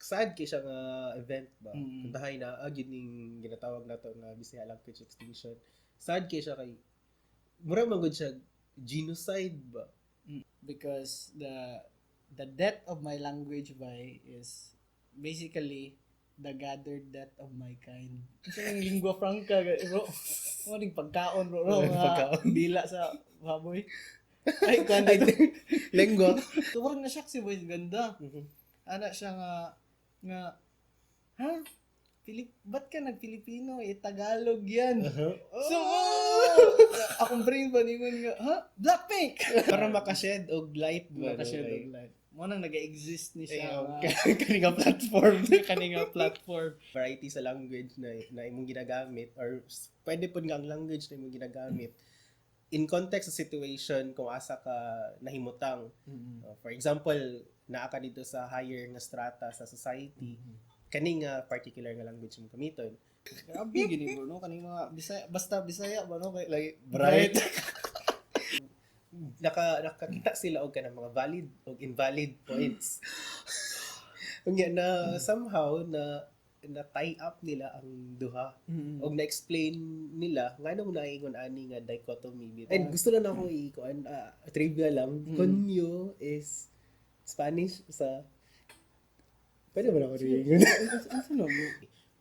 sad kay siya nga event ba. Kuntahay na gyud ning ginatawag nato nga Bisaya language extinction. Sad kay siya kay mura man gud siya genocide ba. Because the death of my language by is basically the gathered death of my kind. Kasi yung Lingua Franca, bro. Ano ning pagkaon, bro. Pagkaon. Dila sa baboy. Ay, kanda ito. Lengua. Tuwag na siya si boy. Ganda. Ana siya nga, ha? Ba't ka nag-Filipino? Tagalog yan. So, akong brain ba ningon nga, ha? Blackpink! Para makashed og light ba? Makashed og light. Mo nang nag-exist ni siya. Kaninga platform. Variety sa language na imong ginagamit or pwede po nga ang language na imong ginagamit in context sa situation kung asa ka nahimutang. For example, naa ka dito sa higher nga strata sa society, kaning particular nga language mo gamiton. Grabe gini bro, no? Kaning mga Bisaya, basta Bisaya ba, no? Like, bright. Nakakita sila og kanang mga valid o invalid points. Unya na somehow na tie up nila ang duha og na-explain nila nganong naingon ani nga dichotomy. And gusto na ako ikuan trivia lang. Konyo is Spanish sa pwede ba na ako rin?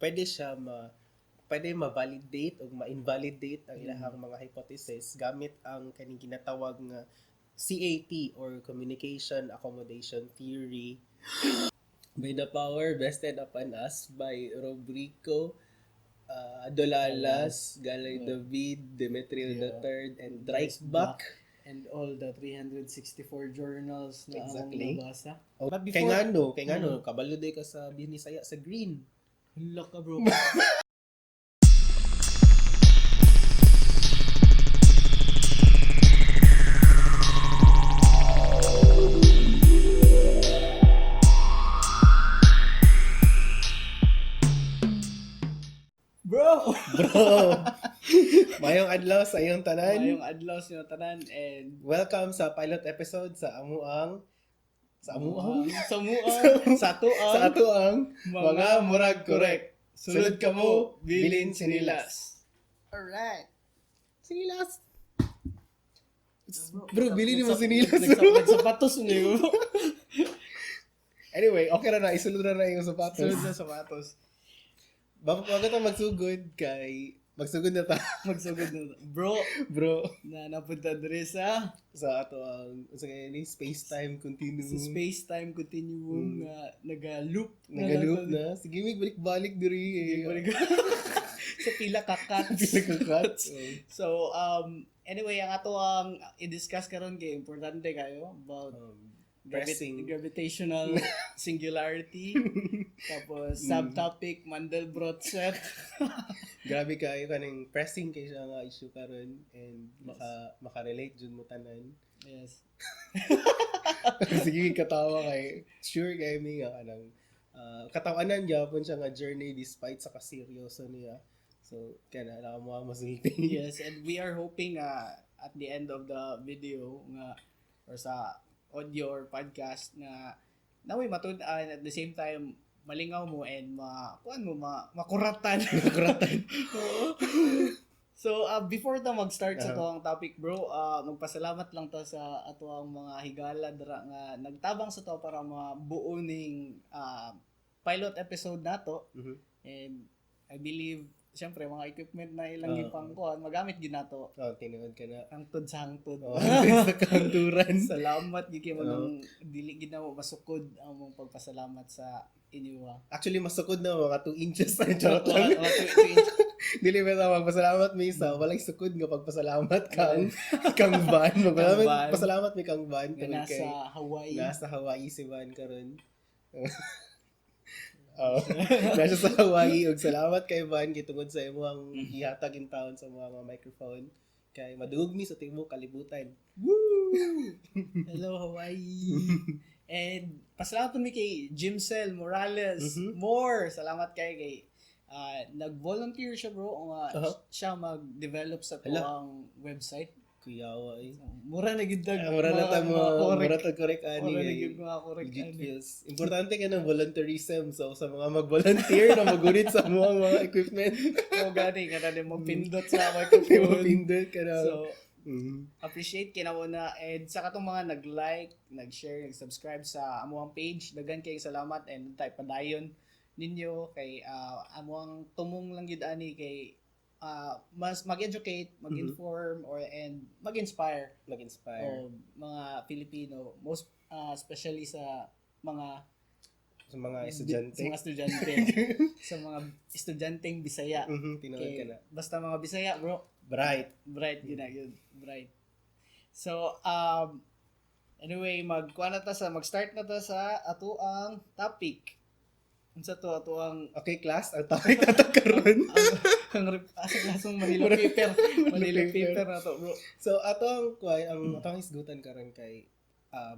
Pwede siya pwede ma-validate o ma-invalidate ang ilahang mga hypothesis gamit ang kaning ginatawag nga CAT or Communication Accommodation Theory. By the power vested upon us by Robrico, Dolalas, Galay David, Demetrio III, and Dreisbach. And all the 364 journals na Exactly. akong nabasa. But before, kay ngano, kabalo day ka sa Binisaya sa green. Hala ka bro. Bro! Mayong adlaw sa iyong tanan. Mayong adlaw sa iyong tanan and Welcome sa pilot episode sa amuang sa ato ang Mga Murag Korek. Sulod kamo, bilin sinilas. Alright. Sinilas. Bro, bilin mo sinilas. Nagsapatos niyo. Anyway, okay na isulod na yung sapatos. Sulod na sapatos. Bago ta magsugod na ta. Bro, Bro, na napunta diri sa ato ang space-time continuum. sa space-time continuum nga naga-loop na. Sige, balik-balik diri. sa pila kakat. So, anyway, ang ato ang i-discuss karon kay importante kayo about gravitational singularity. Tapos, subtopic, Mandelbrot set. Grabe kayo kaning pressing kay siya nga issue karon and maka-relate jud mo tanan. Yes. Sige, katawa kay sure kay mi nga kanang katawanan gyapon siya nga journey despite sa kaseryoso niya. So, kana na mo masulti. Yes, and we are hoping at the end of the video nga or sa audio or podcast na naway matud-an at the same time malingaw mo and makuratan. So before ta mag-start sa tuwang topic bro, magpasalamat lang ta sa atuang mga higala dira nga nagtabang sa to para mabuo ning pilot episode nato. And I believe siyempre, mga equipment na ilang ipangkuhan, magamit ginato. Tinuod ka na. Hangtod sa hangtod. Sa kanturan. Salamat, gigi mo nang dili ginawa masukod ang mong pagpasalamat sa inyo. Actually, masukod na mga 2 inches. Charot lang. 2 inches. Dili ba na magpasalamat may isa, walang sukod nga pagpasalamat kang Van. Pasalamat may kang Van. Nasa Hawaii. Nasa Hawaii si Van karon. Nasa sa Hawaii ug salamat kay Van gitungod sa imong ihatag in town sa mga microphone kay madugog mi sa tibuok kalibutan. Woo! Hello Hawaii. And pasalamat mi kay Jimcel Morales. More salamat kay nag-volunteer siya bro siya mag-develop sa tuwang website. Kuyawa eh. Mura na gid Mura na ta mo, mura ta correct ani. Mura na gid mga correct Legit ani. feels. Importante ka ng volunteerism. So, sa mga mag-volunteer na magunit sa mga equipment. O gani ka na din magpindot sa Kaya microphone. mapindot ka na. So, appreciate kinamuna and sa katong mga nag-like, nag-share, nag-subscribe sa amuang page. Daghan kay salamat and type padayon ninyo kay amuang tumong lang gid ani kay mas mag-educate, mag-inform or and mag-inspire Mag-inspire. o mga Filipino, most especially sa mga Sa mga estudyante. sa mga estudyante sa mga estudyanteng Bisaya. Tinawag Okay, ka na. basta mga Bisaya, bro. Bright. Bright yun. Bright. So, anyway, mag-start na ta sa ato ang topic. Unsa to ato ang Okay, class. Ang topic na ito karon. asa klasong Manila paper. Manila paper na to, bro. So, atong hisgutan karon kay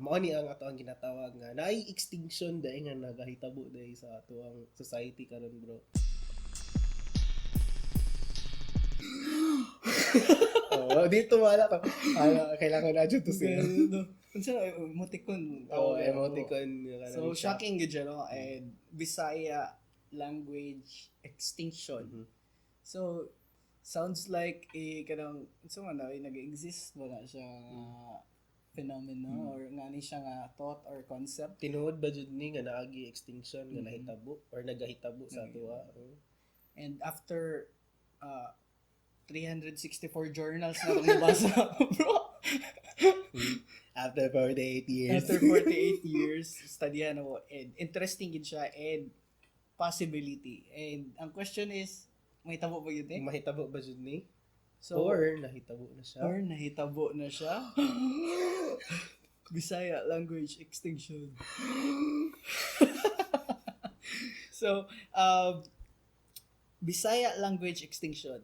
mao ni ang ato ang ginatawag nga naay extinction dahil nga nagahitabo dahil sa ato ang society karon, bro. Dito wala ka. Kailangan na dyan to sila. Unsa emoticon? Emoticon. So, shocking gid siya, no? And Bisaya language extinction. So, sounds like kanang unsa man nag-exist ba na siya phenomenon or nga ni siya nga thought or concept. Tinuod ba jud ni nga naagi extinction nga nahitabo or nagahitabo sa ato? And after 364 journals na itong nabasa, bro. After 48 years. After 48 years, studyan ako. And interesting yun siya and possibility. And ang question is, may tabo ba yun eh? Mahitabo ba jud ni? So, or nahitabo na siya? Or nahitabo na siya? Bisaya language extinction. So, Bisaya language extinction.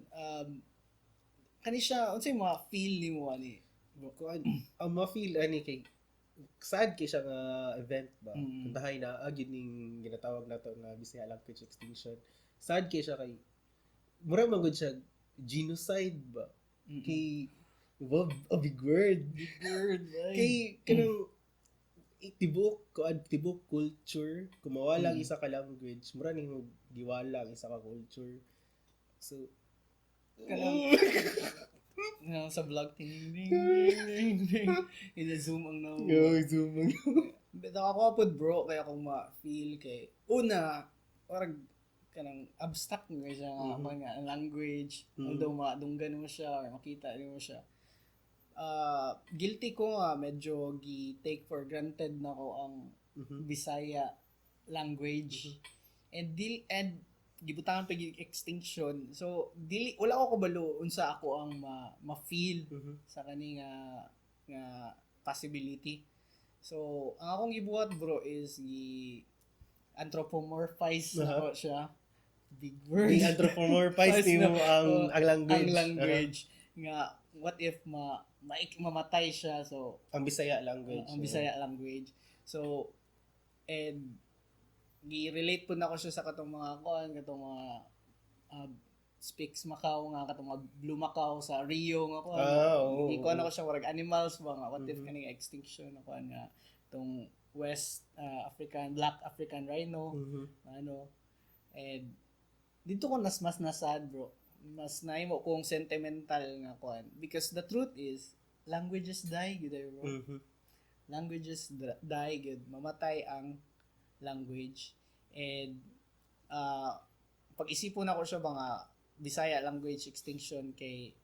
Kani siya, unsay mga feel nimo ani? Ang ma-feel ani kay sad kay siya nga event ba. Kuntahay na agid ning ginatawag nato nga Bisaya language extinction. Sad kay siya kay mura man gud siya genocide ba. Kay a big word. Kay kanang tibok culture kumawala ang isa ka language mura ning giwala ang isa ka culture. So kanang sa vlog ting ina-zoom ang now. Zoom ang Bitaw ako pod bro kaya kung ma-feel kay una parang kanang abstract nga siya nga language although madunggan mo siya or makita mo siya. Guilty ko nga medyo gi-take for granted na ko ang Bisaya language and gibutangan pa extinction. So dili wala ko kabalo unsa ako ang ma-feel sa kani nga possibility. So ang akong gibuhat bro is anthropomorphize na ko siya. Big word. Anthropomorphize mo ang language. Ang language nga what if mamatay siya so ang Bisaya language. Ang Bisaya language. So and gi-relate po na ko siya sa katong mga speaks Macau nga katong mga Blue Macau sa Rio nga ko na ko siya warag animals ba nga what if kaning extinction ako nga tong West African Black African rhino and dito ko mas nasad bro mas naimo kong sentimental nga kuan because the truth is languages die gid bro. Languages die gid mamatay ang language and pag-isipon ako siya mga Bisaya language extinction kay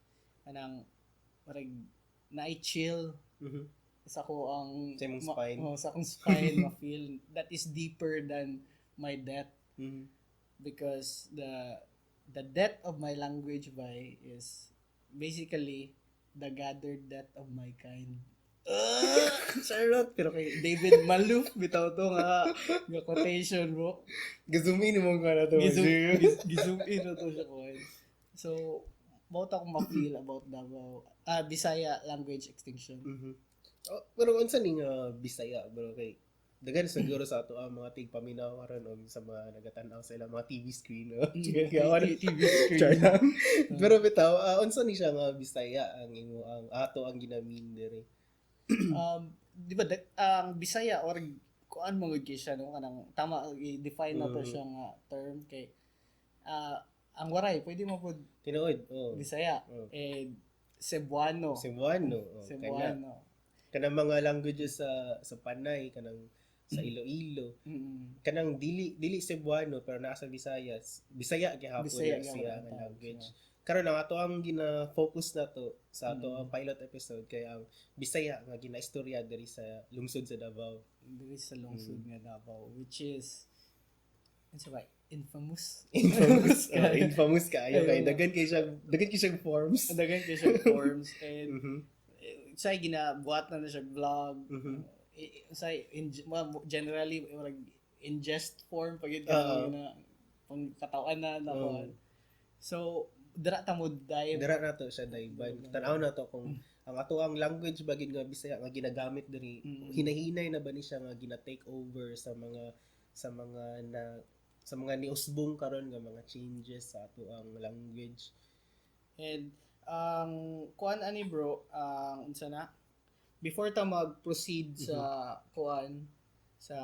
kanang marag na-chill sa ko ang sa akong spine ma-feel that is deeper than my death because the death of my language by is basically the gathered death of my kind. Charot pero kay David Maluf bitaw to nga quotation bro. Gizoom in mo ka na to. Gizoom in na to siya ko. So about ako ma-feel about Davao Bisaya language extinction. Pero unsa ning Bisaya bro kay dagan siguro sa ato ang mga tigpaminaw karon og sa mga nagatanaw sa ilang mga TV screen. No? TV screen. Charot. Pero bitaw, unsa ni siya nga Bisaya ang imo ang ato ang ginamin diri? Di ba ang Bisaya or kuan mo gud siya no kanang tama i-define na to siya nga term kay ang waray pwede mo pud Tinuod. Bisaya Cebuano. Cebuano. Kanang mga languages sa Panay, kanang sa Iloilo. Kanang dili Cebuano pero naa sa Visayas. Bisaya gihapon siya nga language. Karon ang ato ang gina-focus na to sa ato ang pilot episode kay ang Bisaya nga ginaistorya diri sa lungsod sa Davao. Diri sa lungsod nga Davao which is infamous. Infamous kaayo kay dagan kay siyang forms. And say ginabuhat na siya vlog. Say generally ingest form pag yun na pang katawan na so dira ta mo dive. Dira na to siya dive. Tanaw na to kung ang ato ang language bagid nga Bisaya nga ginagamit diri hinahinay na ba ni siya nga gina-take over sa mga niusbong karon nga mga changes sa ato ang language. And ang kuan ani bro, unsa na? Before ta mag-proceed sa kuan sa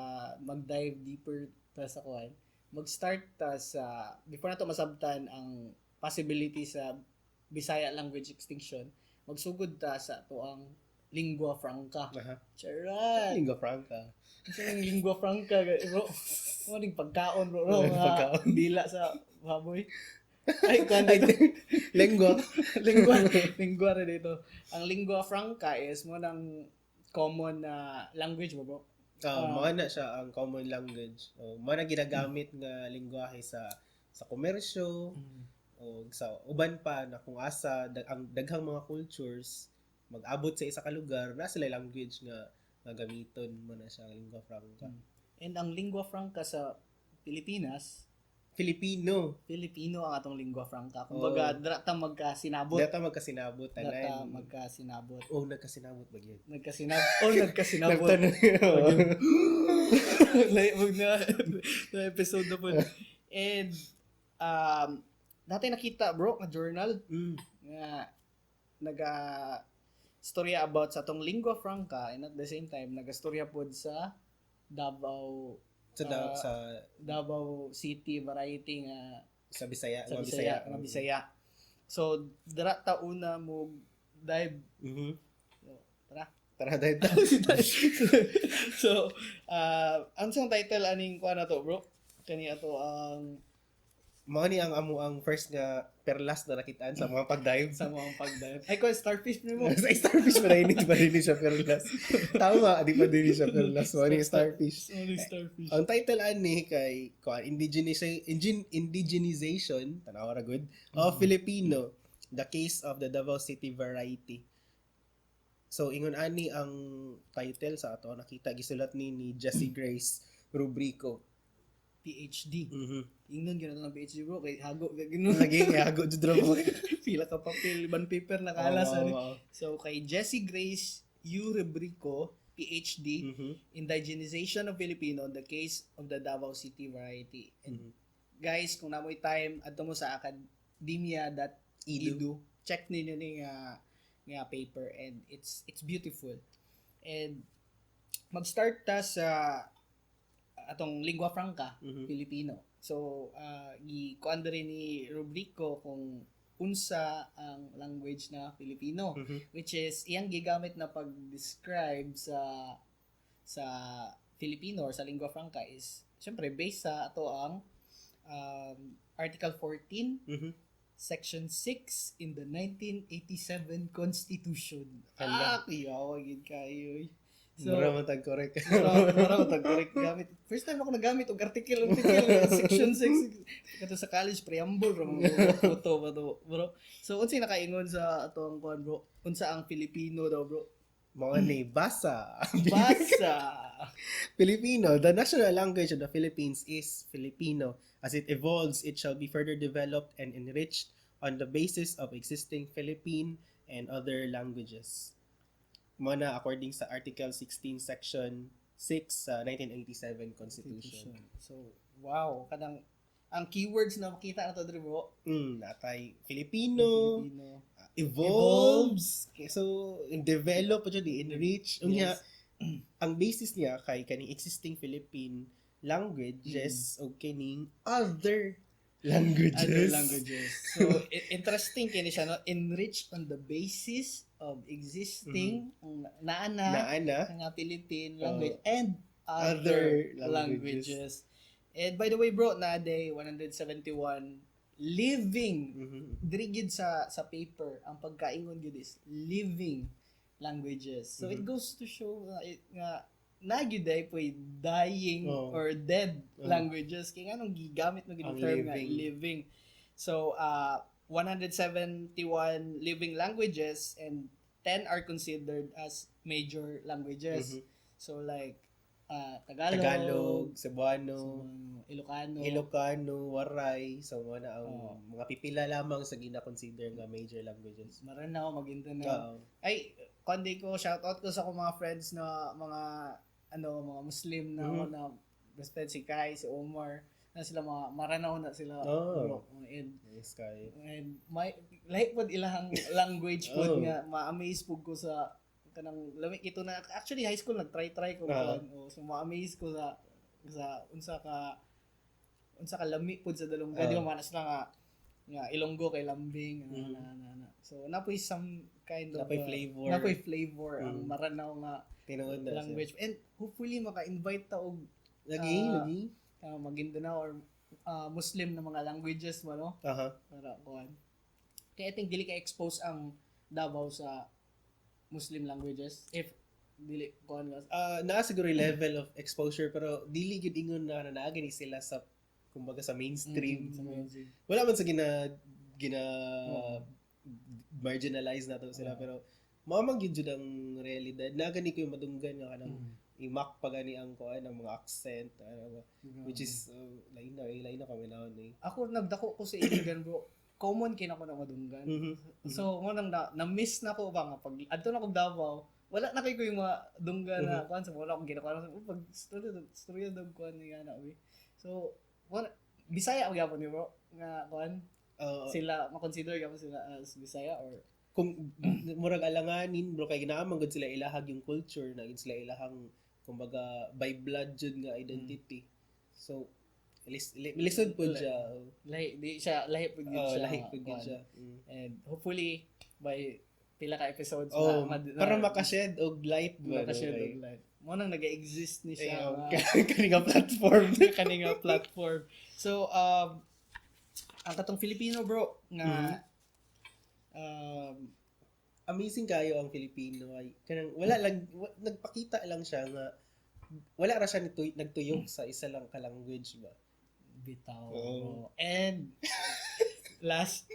mag-dive deeper ta sa kuan, mag-start ta sa before na to masabtan ang possibility sa Bisaya language extinction, magsugod ta sa ato ang Lingua Franca. Charot. Lingua Franca. Kasi yung Lingua Franca, bro. Ano yung pagkaon, bro. Pagkaon. Dila sa baboy. Ay, Lingua rin dito. Ang Lingua Franca is mo ng common language mo, bro. Mga na siya ang common language. Mga na ginagamit nga lingwahe sa komersyo o sa uban pa na kung asa ang daghang mga cultures mag-abot sa isa ka lugar na sila language nga gamiton mo na siya ang Lingua Franca. And ang Lingua Franca sa Pilipinas, Filipino ang atong Lingua Franca. Kumbaga, data magkasinabot. Magkasinabot. Nagkasinabot ba yun? Nagkasinabot. Huwag na episode na po. And, dati nakita, bro, na journal nga storya about sa atong Lingua Franca and at the same time, nagastorya po sa Davao sa Davao City variety nga sa Bisaya. So, dara ta una mo dive. Tara dive. So, ang title aning kuha na to, bro? Kani ato ang mao ni ang amo ang first nga perlas na nakitaan sa mga pagdive. Ay ko starfish mo. Sa starfish ba rin siya perlas. Tama, di pa din siya perlas. Mao ni starfish. Ang title ani kay indigenization, tanaw ra good, of Filipino, the case of the Davao City variety. So ingon ani ang title sa ato nakita gisulat ni Jessie Grace Rubrico. PhD. Ingnon gyud ang PhD, bro, kay hago gino lagi hago jud mo. Pila ka papel, ban paper na kalas ani. So kay Jessie Grace Rubrico, PhD, Indigenization of Filipino, the case of the Davao City variety. And guys, kung namoy time adto mo sa academia.edu, check ninyo ni nga paper and it's beautiful. And mag-start ta sa atong Lingua Franca, Filipino. So, i-kuan rin ni Rubrico kung unsa ang language na Filipino, which is iyang gigamit na pag-describe sa Filipino or sa Lingua Franca is syempre based sa ato ang Article 14, Section 6 in the 1987 Constitution. Kiyawagin kayo. So, Mga korek. Gamit. First time ako nagamit og article section 6 kato sa college preamble photo ba to, bro. So unsa nakaingon sa atong kuan, bro? Unsa ang Filipino daw, bro? Mga ni basa. Filipino, the national language of the Philippines is Filipino. As it evolves, it shall be further developed and enriched on the basis of existing Philippine and other languages. Muna according sa Article 16 Section sa 1987 Constitution. So, wow, kanang ang keywords na makita na to diri bro. Natay Filipino, evolves, so develop pa di enrich. Unya ang basis niya kay kaning existing Philippine languages o kining other languages. So, interesting kini siya, no? Enrich on the basis of existing naana nga Philippine language and other languages. And by the way, bro, na day 171 living diri gyud sa paper ang pagkaingon gyud is living languages. So it goes to show nga nagyuday po dying or dead languages kaya anong gigamit mo gid term nga living. So 171 living languages and 10 are considered as major languages. So like Tagalog, Cebuano, Ilocano, Waray, so ang mga pipila lamang sa gina-consider nga major languages. Maranao, Maguindanao. Ay, kundi ko shoutout ko sa mga friends na mga mga Muslim na na respect si Kai, si Omar, na sila mga Maranao na sila. And my like pod ilang language pod nga ma-amaze pud ko sa kanang lami ito na actually high school nag-try ko so ma-amaze ko sa unsa ka lami pud sa dalunggan di man sila nga Ilonggo kay lambing so napoy some kind of napoy flavor ang Maranao nga tinuod na language and hopefully maka-invite ta og lagi Maguindanao or Muslim na mga languages mo no para kuan kaya I think dili ka expose ang Davao sa Muslim languages if dili kuan naa siguro level of exposure pero dili gyud ingon na naagani sila sa kumbaga sa mainstream. Wala man sa gina marginalize nato sila pero mao gyud jud ang realidad nagani ko yung madunggan nga kanang imak pa gani ang kuan ang mga accent which is lain na kami naon ako nagdako ko sa Iligan bro common kay nako na madunggan. So mo nang na-miss na ko ba nga pag adto na ko Davao, wala na kay ko yung madunggan na kuan sa wala akong ginakuha pag storya dog kuan ni ana we. So Bisaya gyapon ni bro nga kuan sila ma-consider gyapon sila as Bisaya or kung murag alanganin bro kay ginaamang gud sila ilahag yung culture na gid sila ilahang kumbaga by blood jud nga identity. So lisod po siya. Lahi po siya. And hopefully, by pila ka episodes para makashed og light ba? Mo nang nag-exist ni siya. Kaninga platform. So, ang katong Filipino bro, nga, amazing kayo ang Filipino. Kanang, nagpakita lang siya nga, wala ra siya nagtuyok sa isa lang ka-language ba? Bitaw. And last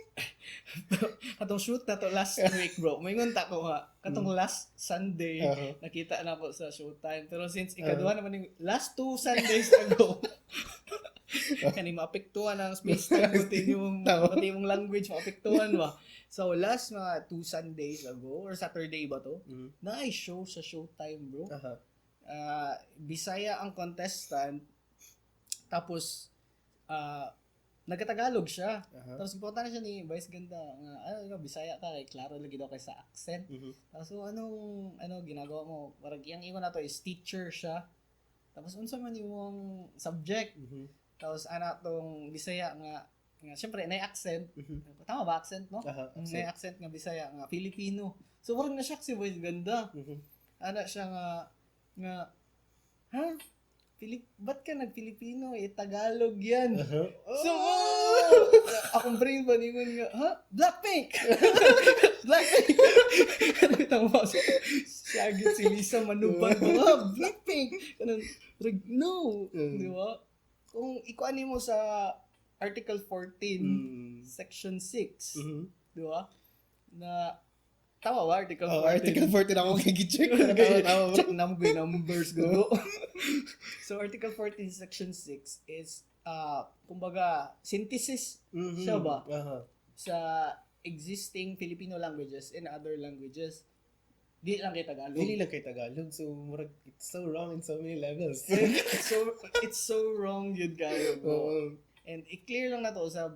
katong shoot na to last week bro moingon ta ko ha katong last Sunday nakita na ko sa Showtime pero since ikaduha naman yung last 2 Sundays ago kani maapektuhan ang space time pati yung language maapektuhan ba so last mga 2 Sundays ago or Saturday ba to na show sa Showtime bro Bisaya ang contestant tapos nagkatagalog siya. Tapos ipunta na siya ni Vice Ganda nga Bisaya ka kay klaro lagi daw kay sa accent. Tapos so anong ginagawa mo? Parang iyang ingon nato is teacher siya. Tapos unsa man imong subject? Tapos tong Bisaya nga syempre na accent. Tama ba accent no? Na accent nga Bisaya nga Filipino. So parang na-shock si Vice Ganda. Ana siya nga ba't ka nag-Filipino? Tagalog yan. So, akong brain ba ningon nga, Blackpink! Blackpink! Tama ba? Siyagit si Lisa Manubad. Blackpink! No! Di ba? Kung ikuan mo sa Article 14, Section 6, di ba? Na tama ba? Article 14. Article 14 ako kay-check. Check numbers go. So, Article 14, Section 6 is, kumbaga, synthesis siya ba? Sa existing Filipino languages and other languages. Di lang kay Tagalog. Dili lang kay Tagalog. So, murag, it's so wrong in so many levels. It's so wrong yun kayo, bro. Oo. And i-clear lang na to sa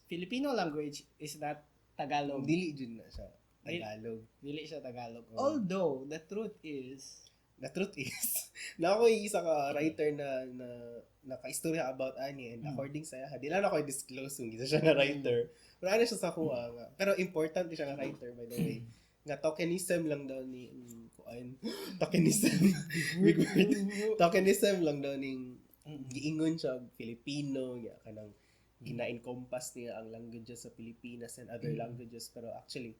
Filipino language is not Tagalog. Dili dyan na siya. Tagalog. Dili siya Tagalog. Oo. Although, the truth is, na ako yung isa ka writer na naka-istorya about ani and according sa iya, di lang ako disclose kung isa siya na writer. Pero ano siya sa kuha nga. Pero important siya nga writer, by the way. Nga tokenism lang daw ni tokenism. Big word. Tokenism lang daw ning giingon siya og Filipino, nga kanang gina-encompass niya ang languages sa Pilipinas and other languages, pero actually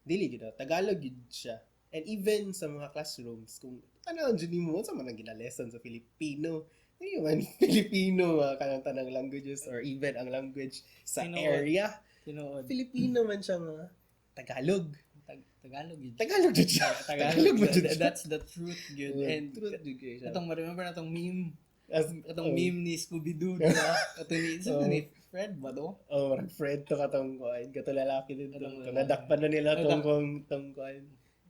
dili gyud Tagalog gyud siya. And even sa mga classrooms, kung ano ang nimo sa mga gina-lesson sa Filipino, hindi man Filipino kanang tanang languages or even ang language sa area. Filipino man siya nga Tagalog. Tagalog yun. Tagalog yun siya. Tagalog man siya. That's the truth yun. And truth yun siya. itong ma-remember na itong meme. Itong meme ni Scooby-Doo. Itong ni Fred ba do? Fred to katong kuan. Kato lalaki din. Nadakpan na nila tong kuan.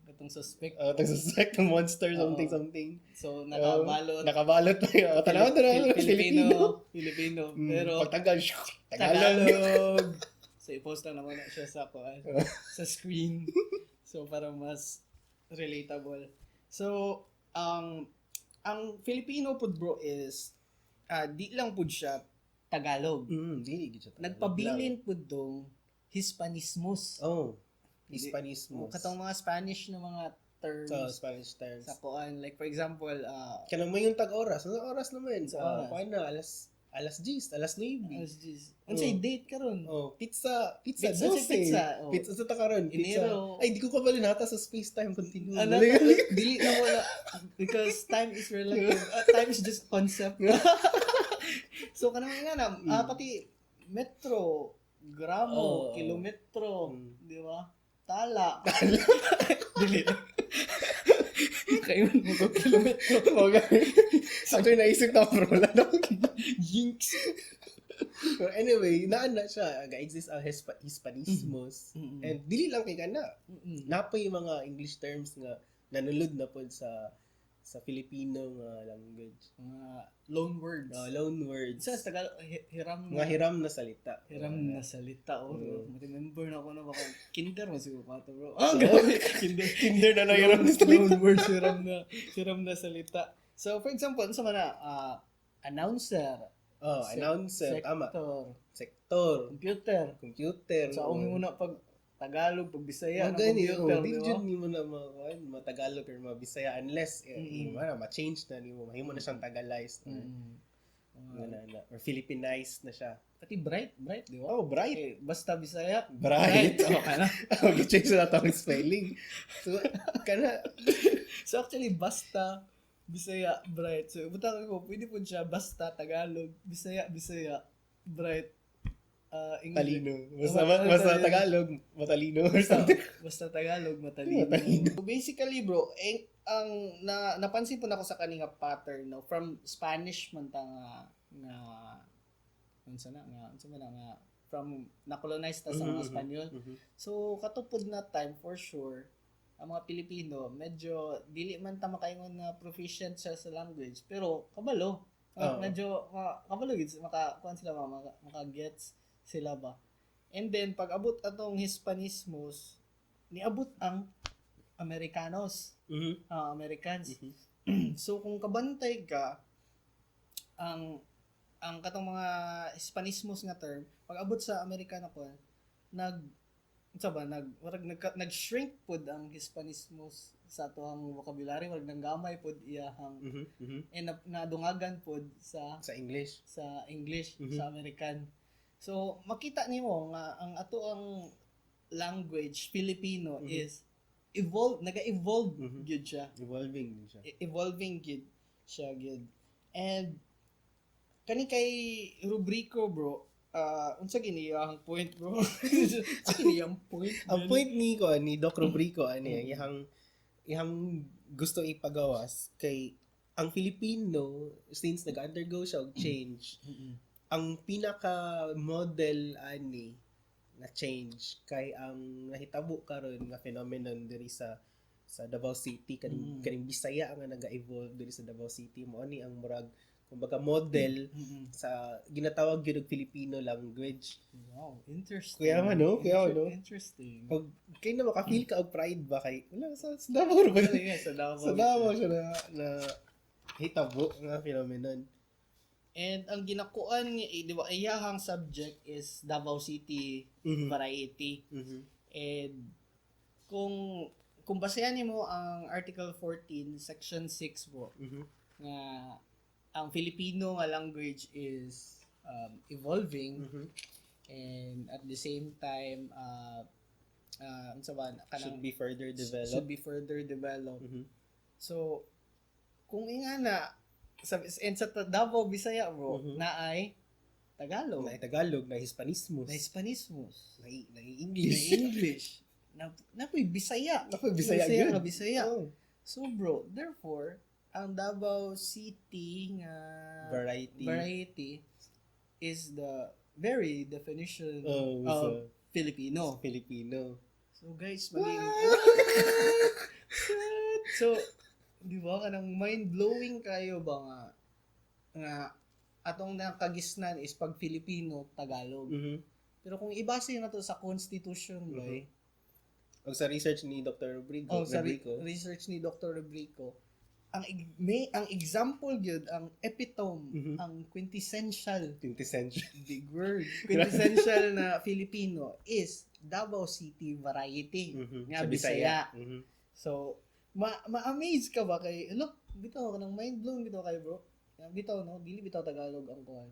Itong suspect. Itong suspect ng monster something. So, nakabalot. Nakabalot pa yun. Tanaw na Filipino. Pero, pag Tagalog. So, i-post lang naman siya sa sa screen. So, para mas relatable. So, ang Filipino pud bro is di lang pud siya Tagalog. Dili gid siya. Nagpabilin pud dong Hispanismos. Hispanismos. Katong mga Spanish na mga terms. Spanish terms. Sa kuan, like for example, kanang mo yung tag-oras. Ano oras naman? Oras. Kuan na alas 10, alas 9. Unsay date karon? Pizza. Pizza. Pizza sa karon. Enero. Ay, di ko pa balinata sa space-time continuum. Dili na wala because time is relative. Time is just concept. So kanang nga na, pati metro, gramo, kilometro, di ba? Tala. Dili. Kayo mo ko kilometro. Sa ito yung naisip na bro. Jinx. But anyway, naana siya. Ga-exist ang Hispanismos. And dili lang kay kana. Napay mga English terms nga nanulod na po sa Filipino nga language. Mga loan words. Loan words. Sa Tagalog, hiram na. Mga hiram na salita. Hiram na salita. Remember na ako na baka kinder mo siguro pa bro. Grabe. Kinder na lang hiram na salita. Loan words, hiram na salita. So, for example, sa mga announcer. Announcer. Tama. Sektor. Computer. So, ako muna pag Tagalog, pag Bisaya, ng computer. Di dyan mo na mga Tagalog or mga Bisaya unless ma-change na mo. Mahimo na siyang Tagalize. Or Filipinized na siya. Pati bright, di ba? Bright. Basta Bisaya. Bright. Kana. Mag-change na itong spelling. So, kana. So, actually, basta Bisaya, bright. So, butang ko, pwede po siya basta Tagalog, Bisaya, bright. Talino. Basta Tagalog, matalino or something. Basta Tagalog, matalino. So basically bro, ang napansin po na ako sa kaninga pattern no, from Spanish man ta nga from na-colonize ta sa mga Espanyol. So katupod na time for sure ang mga Pilipino medyo dili man ta makaingon na proficient siya sa language pero kabalo. Medyo kabalo gid makakuan sila maka-gets sila ba. And then pag abot atong Hispanismos niabot ang Americanos. Americans. So kung kabantay ka ang katong mga Hispanismos nga term pag abot sa Americano ko nag-shrink pod ang Hispanismos sa atoang vocabulary wag nanggamay pod iyahang and nadungagan pod sa English sa American. So makita nimo nga ang ato ang language Filipino is naga-evolve gyud siya. Evolving gyud siya gyud. And kani kay rubriko bro, unsa gini ang point bro? Ang point ni Doc Rubrico ihang gusto ipagawas kay ang Filipino since nag-undergo siya og change. Ang pinaka model na change kay ang nahitabo karon nga phenomenon diri sa sa Davao City kaning Bisaya nga naga-evolve diri sa Davao City mo ani ang murag kumbaga model sa ginatawag gyud og Filipino language. Wow, interesting. Kuya man no, Interesting. Pag kay na maka-feel ka og pride ba kay wala sa Davao ba? Sa Davao. Sa Davao siya na hitabo nga phenomenon. And ang ginakuan niya, di ba, iyahang subject is Davao City variety. And kung basehan niyo mo ang Article 14, Section 6 po, nga ang Filipino nga language is evolving and at the same time Should be further developed. So kung ingana sa Davao Bisaya bro na ay Tagalog, na Hispanismus, na English, na Bisaya, Bisaya. Oh. So bro, therefore ang Davao City nga variety is the very definition of Filipino. So guys, so di ba kanang mind-blowing kayo ba nga atong nakagisnan is pag Filipino, Tagalog. Pero kung ibase na to sa Constitution, boy, o sa research ni Dr. Rubrico, research ni Dr. Rubrico, ang example gyud, ang epitome, ang quintessential big word, quintessential na Filipino is Davao City variety nga Bisaya. So ma-amaze ka ba kay look bitaw ka ng mind blown bitaw kay bro. Bitaw no, dili bitaw Tagalog ang kuan.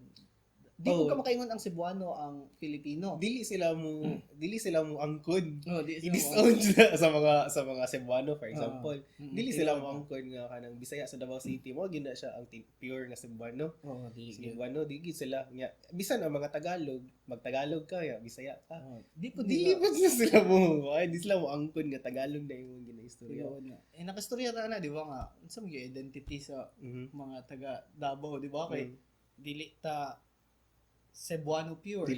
Di mo ka makaingon ang Cebuano ang Filipino. Dili sila mo angkod. Di I-disown sa mga Cebuano for example. Dili sila mo angkod nga kanang Bisaya sa Davao City mo gina siya ang pure nga Cebuano. Cebuano dili sila nya bisan ang mga Tagalog, magtagalog ka ya Bisaya ka. Dili pa sila mo angkod nga Tagalog na imong ginaistorya. Nakastorya na di ba nga unsa mo gyud identity sa mga taga Davao di ba kay dili ta Cebuano pure.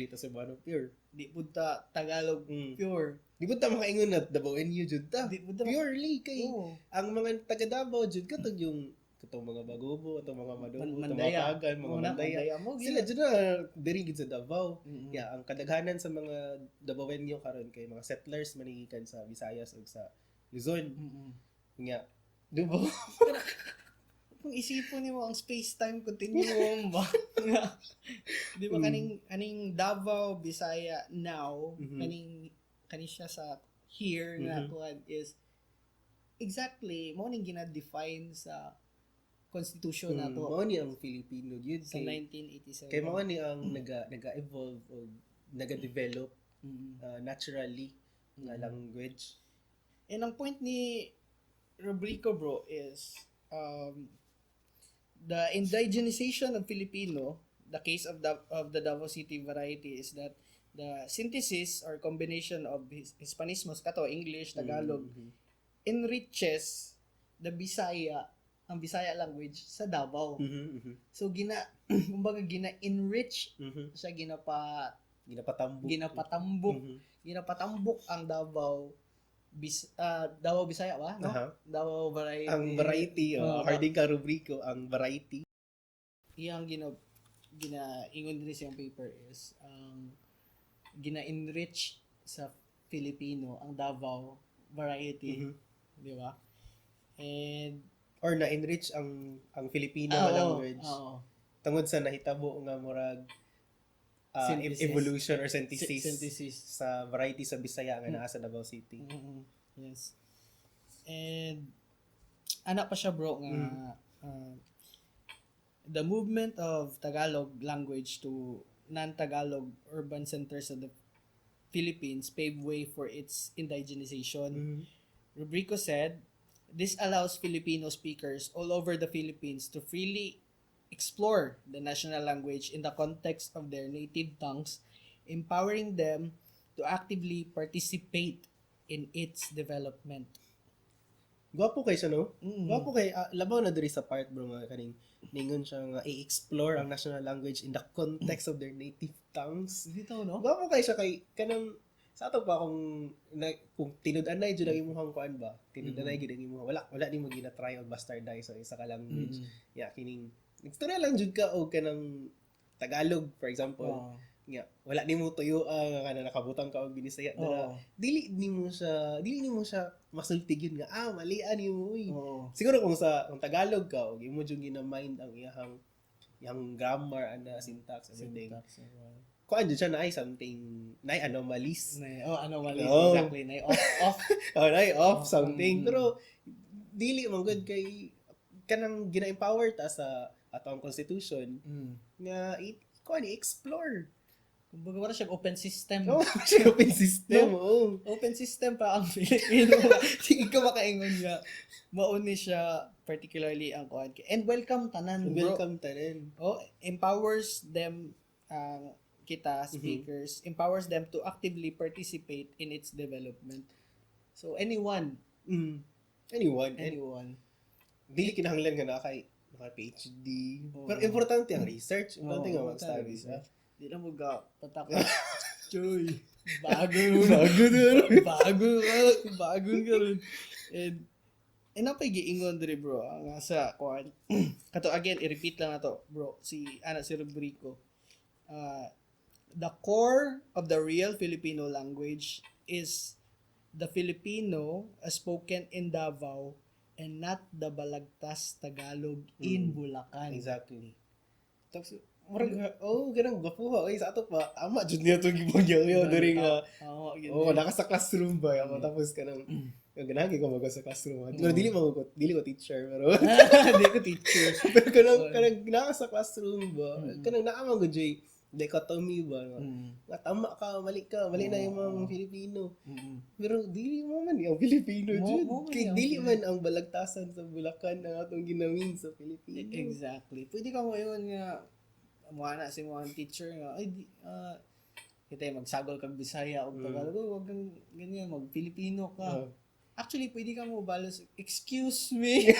Di punta Tagalog pure. Di punta makaingon na Davaoenyo jud ta. Purely kay ang mga taga Davao jud katong yung katong mga Bagubo, atong mga Madobo, Tumapagan, mga Mandaya. Sila jud na diri gid sa Davao. Ang kadaghanan sa mga Davaoenyo karon kay mga settlers manigikan sa Visayas ug sa Luzon. Nya, di ba? Kung isipon nimo ang space-time continuum ba? Di ba kaning Davao, Bisaya now, kaning siya sa here nga kuan is exactly mo ning gina-define sa constitution nato. Mao ni ang Filipino gyud sa 1987. Kay mao ni ang naga-evolve o naga-develop naturally nga language. And ang point ni Rubrico bro is the indigenization of Filipino, the case of the Davao City variety is that the synthesis or combination of Hispanismos, kato English, Tagalog, enriches the ang Bisaya language sa Davao. So kumbaga gina-enrich siya, ginapatambok ang Davao Bisaya ba? No? Davao variety. Ang variety, according ka Rubrico, ang variety. Iyang gina-ingon din siyang paper is gina-enrich sa Filipino ang Davao variety. Di ba? And or na-enrich ang Filipino language. Tungod sa nahitabo nga murag evolution or synthesis sa variety sa Bisaya nga naa sa Davao City. Yes. And ana pa siya bro nga the movement of Tagalog language to non-Tagalog urban centers of the Philippines paved way for its indigenization. Rubrico said, this allows Filipino speakers all over the Philippines to freely explore the national language in the context of their native tongues, empowering them to actively participate in its development. Gwapo kay siya, no? Gwapo kay, labaw na diri sa part, bro, nga kaning ningon siya nga i-explore ang national language in the context of their native tongues. Dito, no? Gwapo kay siya kay kanang sa ato pa kung tinud-anay jud ang imong kuan ba, tinud-anay gid ang imong wala nimo gina-try og bastardize sa isa ka language. Ya kining istorya lang jud ka og kanang Tagalog for example. Nga wala nimo tuyo kana nakabutang ka og Binisaya dili nimo siya masultig yun nga malian nimo uy. Siguro kung Tagalog ka og imo jud gina-mind ang iyang grammar and syntax everything. Kuan dyan siya na ay something, na anomalies. Anomalies, exactly. Na off. Off something. Pero, dili man good kay, kanang gina-empower ta sa atong constitution, nga, kuan i-explore. Kumbaga wala siya open system. Siya open system, Open system pa ang Filipino. Sige ka makaingon nga. Mauni siya, particularly ang kuan. And welcome tanan, bro. Welcome tanan. Empowers them, kita speakers empowers them to actively participate in its development. So anyone dili kinahanglan nga naka PhD. Pero importante ang research, importante nga mag-study sa. Di na mo ga pataka. Choy. Bago ka rin. And napay giingon diri bro nga sa kuan. Kato again i-repeat lang nato bro si Rodrigo. The core of the real Filipino language is the Filipino spoken in Davao and not the balagtas Tagalog in Bulacan. Exactly. Tapos, ganang gapuha. Sa ato pa, ama, dyan niya itong gibagyaw during, naka sa classroom ba? Tapos kanang, ganagi ko mag sa classroom. Dili ko teacher, pero Hindi ko teacher. pero kanang naka sa classroom ba? Kanang naamang ko, Jay, dichotomy ba? Nga tama ka, mali na yung mga Filipino. Pero dili mo man yung Filipino dyan. Kaya dili man ang balagtasan sa Bulacan ang atong ginawin sa Filipino. Exactly. Pwede ka mo yun nga, muna si mga teacher nga, kita magsagol kag Bisaya o Tagalog, wag kang ganyan, mag-Filipino ka. Actually, pwede ka mo balos, excuse me.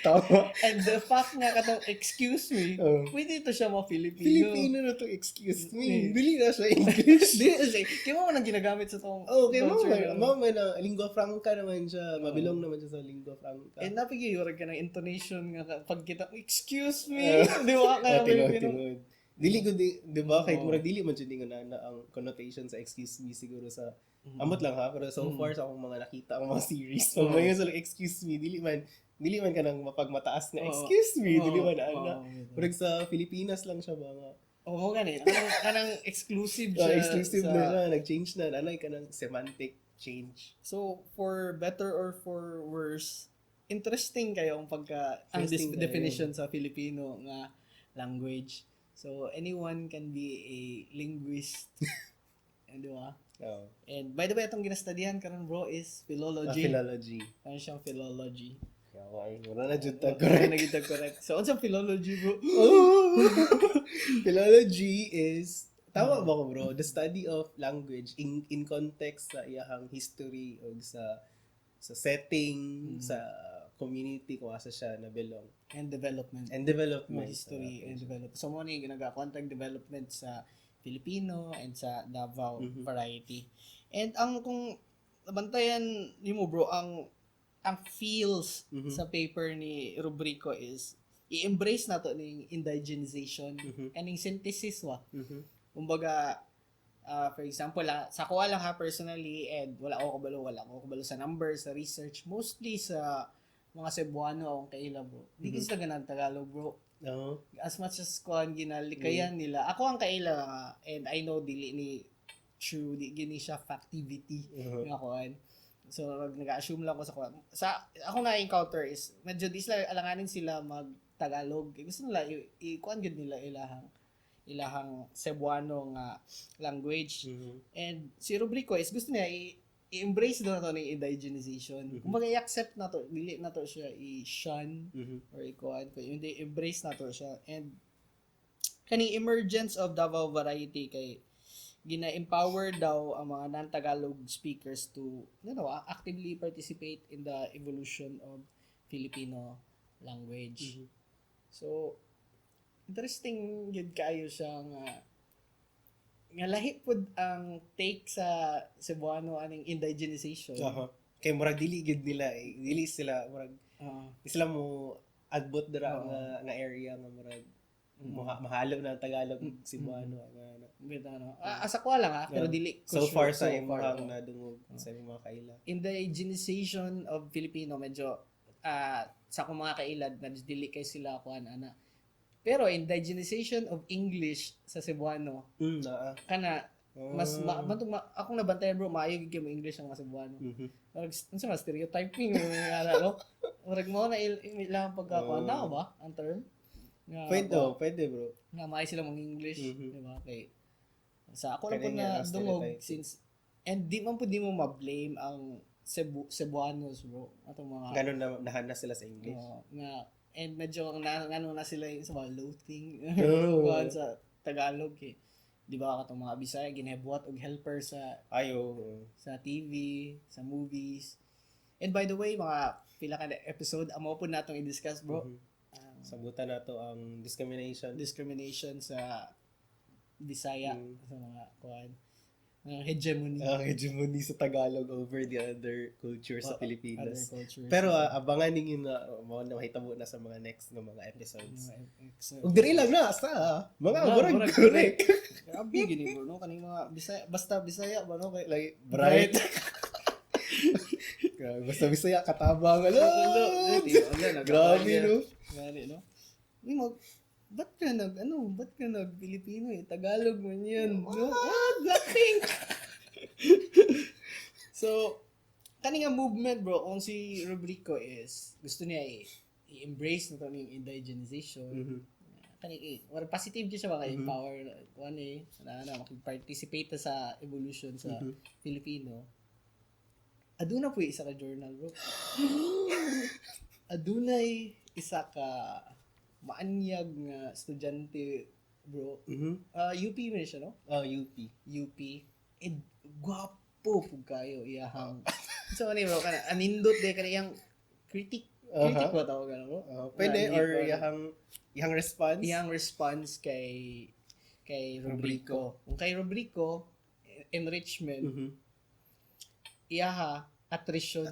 Tama. And the fact nga katong excuse me, pwede ito siya mga Filipino. Filipino na to, excuse me. Dili na siya English. Dili na siya. Kaya mo nang ginagamit sa itong okay, mama na Lingua Franca naman siya. Mabilong naman siya sa Lingua Franca. And napigiyurag ka ng intonation nga pag kita, excuse me. Di ba ka Filipino? Dili ko di ba kahit murag dili man jud nga na ang connotation sa excuse me siguro sa amot lang ha, pero so far sa akong mga nakita ang mga series so mga sa excuse me dili man ka nang mapagmataas na excuse me dili man ana murag sa Pilipinas lang siya ba nga mo gani kanang exclusive siya exclusive na siya nag-change na anay kanang semantic change. So for better or for worse, interesting kayo ang ang definition sa Filipino nga language. So, anyone can be a linguist. Di ba? And by the way, itong ginastudihan karon bro is philology. Philology. Ano siyang philology? Wala na dyan correct. So, ano siyang philology bro? Philology is, tama ba ko bro? The study of language in context sa iyahang history o sa setting, sa community kung asa siya na belong. And development. History and development. So, mo ni ginagakwantang development sa Filipino and sa Davao variety. And kung bantayan nimo bro, ang feels sa paper ni Rubrico is i-embrace nato ning indigenization kaning synthesis wa. Kumbaga, for example, sa kuha lang ha personally, and wala ko kabalo sa numbers, sa research, mostly sa mga Cebuano akong kaila bro. Di kasi sila Tagalog bro. As much as kuhan ginalikayan nila. Ako ang kaila nga, and I know dili ni true, di gini siya factivity nga kuhan. So, nag-assume lang ko sa kuhan. Ako na-encounter is, medyo di sila, alanganin sila mag-Tagalog. Gusto nila, kuhan gud nila ilahang Cebuano nga language. And si Rubrico is gusto niya i-embrace na to ng indigenization. Kumbaga i-accept na to, dili na to siya i-shun or i-kuhan. Hindi, embrace na to siya. And kaning emergence of Davao variety kay gina-empower daw ang mga non-Tagalog speakers to actively participate in the evolution of Filipino language. So, interesting yun kayo siya nga lahi pud ang take sa Cebuano aning indigenization. Kay murag dili gid nila dili sila murag di sila mo agbot dira nga area nga murag mahalo na ang Tagalog Cebuano asa ko lang pero dili ko so far sure, sa imong nadungog sa imong mga kaila. Indigenization of Filipino medyo sa akong mga kailad na dili kay sila kuan ana. Pero indigenization of English sa Cebuano kana mas akong nabantayan bro maayo gid kay mo English ang mga Cebuano. Unsa mas stereotyping no? Murag mo na ilang pagkakuan na ba ang term? Pwede bro. Nga maayo sila mong English, di ba? Kay sa ako lang po na dungog since and di man po di mo ma-blame ang Cebuanos bro atong mga ganun na nahanas sila sa English. Nga and medyo ngano na sila sa mga loathing sa Tagalog eh. Di ba katong mga Bisaya ginabuhat og helper sa sa TV, sa movies. And by the way, mga pila ka episode amo po natong i-discuss bro. Sabutan nato ang discrimination sa Bisaya sa mga kuan. Hegemony sa Tagalog over the other cultures sa Pilipinas. Cultures. Pero abangan ninyo na mahitabo na sa mga next ng mga episodes. Ug diri lang na sa mga murag korek. Grabe gini bro no kaning mga Bisaya basta Bisaya ba no kay like bright. Basta Bisaya katabang grabe no. Gani no. Ba't ka nag Pilipino Tagalog man yan. No? Blackpink! So, kaninga movement bro, kung si Rubrico is, gusto niya i-embrace na ito ng indigenization. Or positive siya baka empower na makipag-participate sa evolution sa Filipino. Aduna po isa ka journal bro. Adunay isa ka maanyag nga estudyante bro. UP man siya no? UP. And gwapo pug kayo iyahang. So ani bro kana anindot de kaniyang critic ba tawag bro? Pwede or iyang response kay Rubrico. Kung kay Rubrico enrichment iyaha attrition.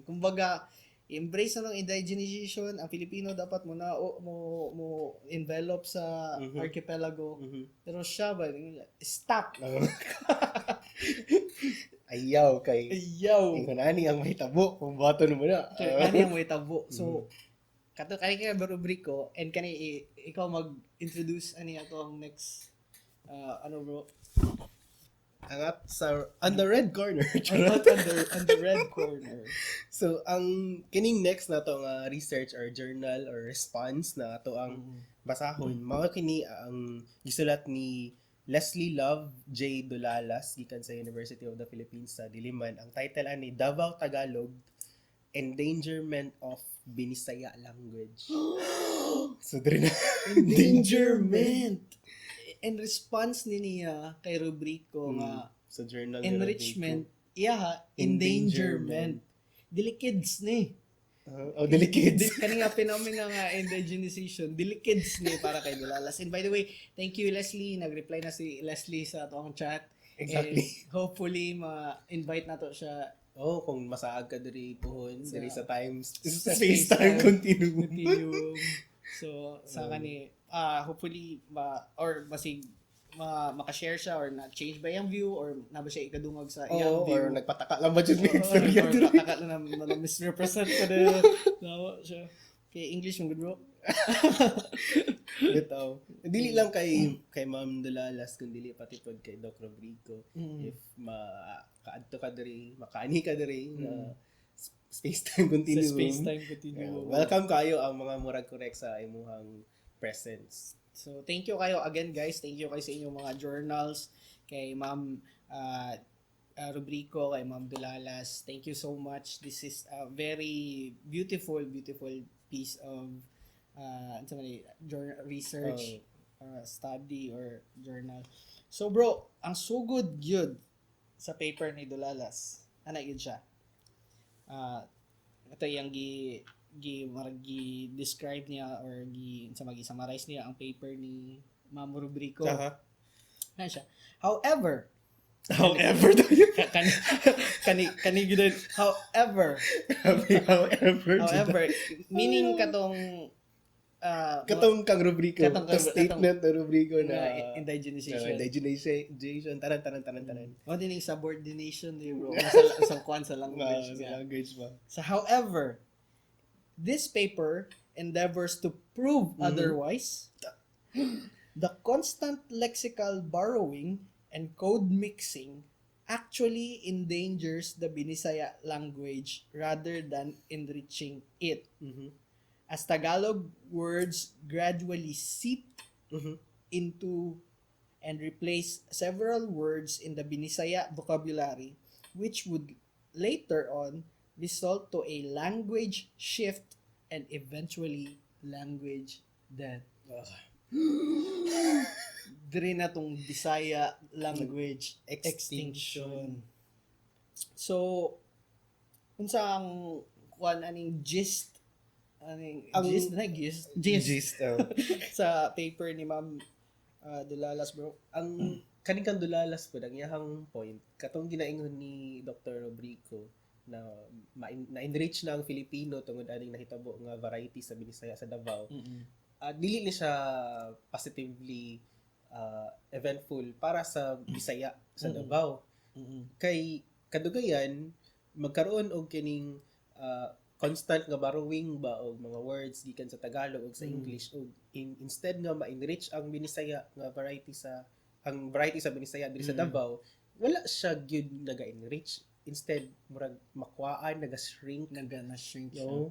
Kumbaga embrace na ng indigenization ang Filipino dapat mo envelop sa archipelago pero siya ba stop ayaw ingonani ang mahitabo kung bato mo na kani ang mahitabo so kato kani kay Rubrico and kani ikaw mag-introduce ani ato ang next bro angat sa on the red corner. on the red corner. So ang kining next na to nga research or journal or response na to ang basahon mao kini ang gisulat ni Leslie Love J. Dulalas gikan sa University of the Philippines sa Diliman. Ang title ani Davao Tagalog Endangerment of Binisaya Language. So diri na endangerment. In response niya kay Rubrico nga sa journal enrichment endangerment dili kids ni dili kids kani nga phenomena nga indigenization dili kids ni para kay Dulalas. And by the way, thank you Leslie, nag-reply na si Leslie sa atong chat. Exactly. And hopefully ma-invite nato siya kung masaag ka diri puhon diri sa space-time continuum. So sa kani hopefully makashare siya or na-change ba yung view or na ba siya ikadungog sa iyang view or nagpataka lang ba dyan may istorya or pataka lang na misrepresent ka na nawa siya kay English yung good bro bitaw dili lang kay Ma'am Dulalas kun dili pati pod kay Doc Rodrigo if makaadto ka diri makaani ka diri na space-time continuum. Welcome kayo ang mga murag korek sa imuhang presence. So, thank you kayo again guys. Thank you kayo sa inyong mga journals. Kay Ma'am Rubrico, kay Ma'am Dulalas. Thank you so much. This is a very beautiful piece of research, study, or journal. So bro, ang sugod gyud sa paper ni Dulalas. Ana gyud siya. Ito yung gi-describe niya or gi-summarize niya ang paper ni Ma'am Rubrico. Ano siya? However, However, kani gid however, meaning katong rubriko, statement na rubriko na indigenization. Indigenization, tanan. O dining subordination di bro. Sa kwan sa language. Sa language ba? So however, this paper endeavors to prove otherwise. The constant lexical borrowing and code mixing actually endangers the Binisaya language rather than enriching it. As Tagalog words gradually seep into and replace several words in the Binisaya vocabulary, which would later on result to a language shift and eventually language death. Dire na tong Bisaya language extinction. So unsa ang kuan aning gist sa paper ni Ma'am Dulalas bro. Ang kaning Dulalas po ang iyang point katong ginaingon ni Dr. Robrico na na-enrich na ang Filipino tungod aning nahitabo nga variety sa Binisaya sa Davao. Dili ni siya positively eventful para sa Bisaya sa Davao. Kay kadugayan magkaroon og kining constant nga borrowing ba og mga words gikan sa Tagalog ug sa English ug instead nga ma-enrich ang Binisaya nga variety sa Binisaya diri sa Davao, wala siya gyud naga-enrich. Instead murag makuhaan naga-shrink siya.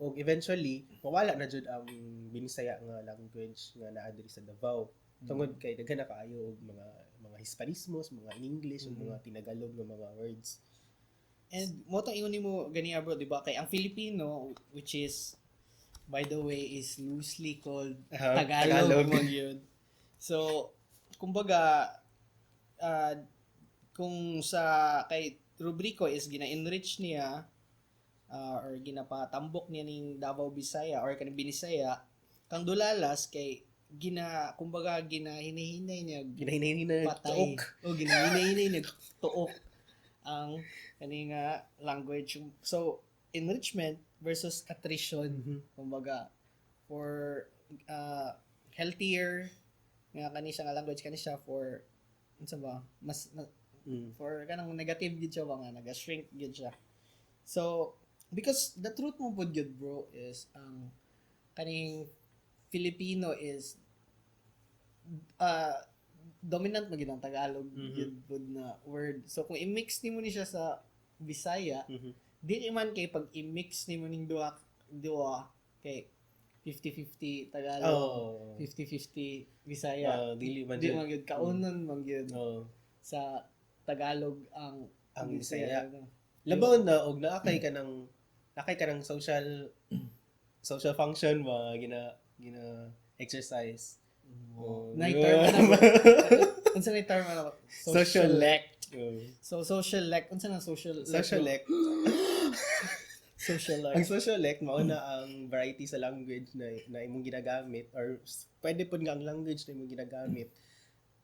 O eventually mawala na jud ang Binisaya nga language nga naa diri sa Davao tungod kay daghan na kaayo og mga Hispanismos, mga English ug mga Tinagalog nga mga words. And mo tang ingon nimo ganiya bro, di ba? Kay ang Filipino, which is by the way is loosely called Tagalog mo yun. So kumbaga kung sa kay rubriko is gina-enrich niya or ginapatambok niya ning Davao Bisaya or kaning Binisaya, kang Dulalas kay hinahinay niya patay o ginahinay niya tuok ang kaning language. So enrichment versus attrition, kumbaga for healthier nga kani siya nga language, kani siya for unsa ba for kanang negative gid siya nga naga-shrink gid siya. So because the truth mo pud gyud bro is kaning Filipino is dominant magid ang Tagalog gyud pud na word. So kung i-mix nimo ni siya sa Bisaya, di man kay pag i-mix nimo ning duha kay 50-50 Tagalog, 50-50 Bisaya. Dili man gyud kaunon man gyud sa Tagalog ang Bisaya. Labaw na og naakay ka ng social function ba gina exercise. Term na unsa ni term ano? Social lect. So social lect unsa na social lect? Social lect. Ang social lect mao na ang variety sa language na imong ginagamit or pwede pud nga ang language na imong ginagamit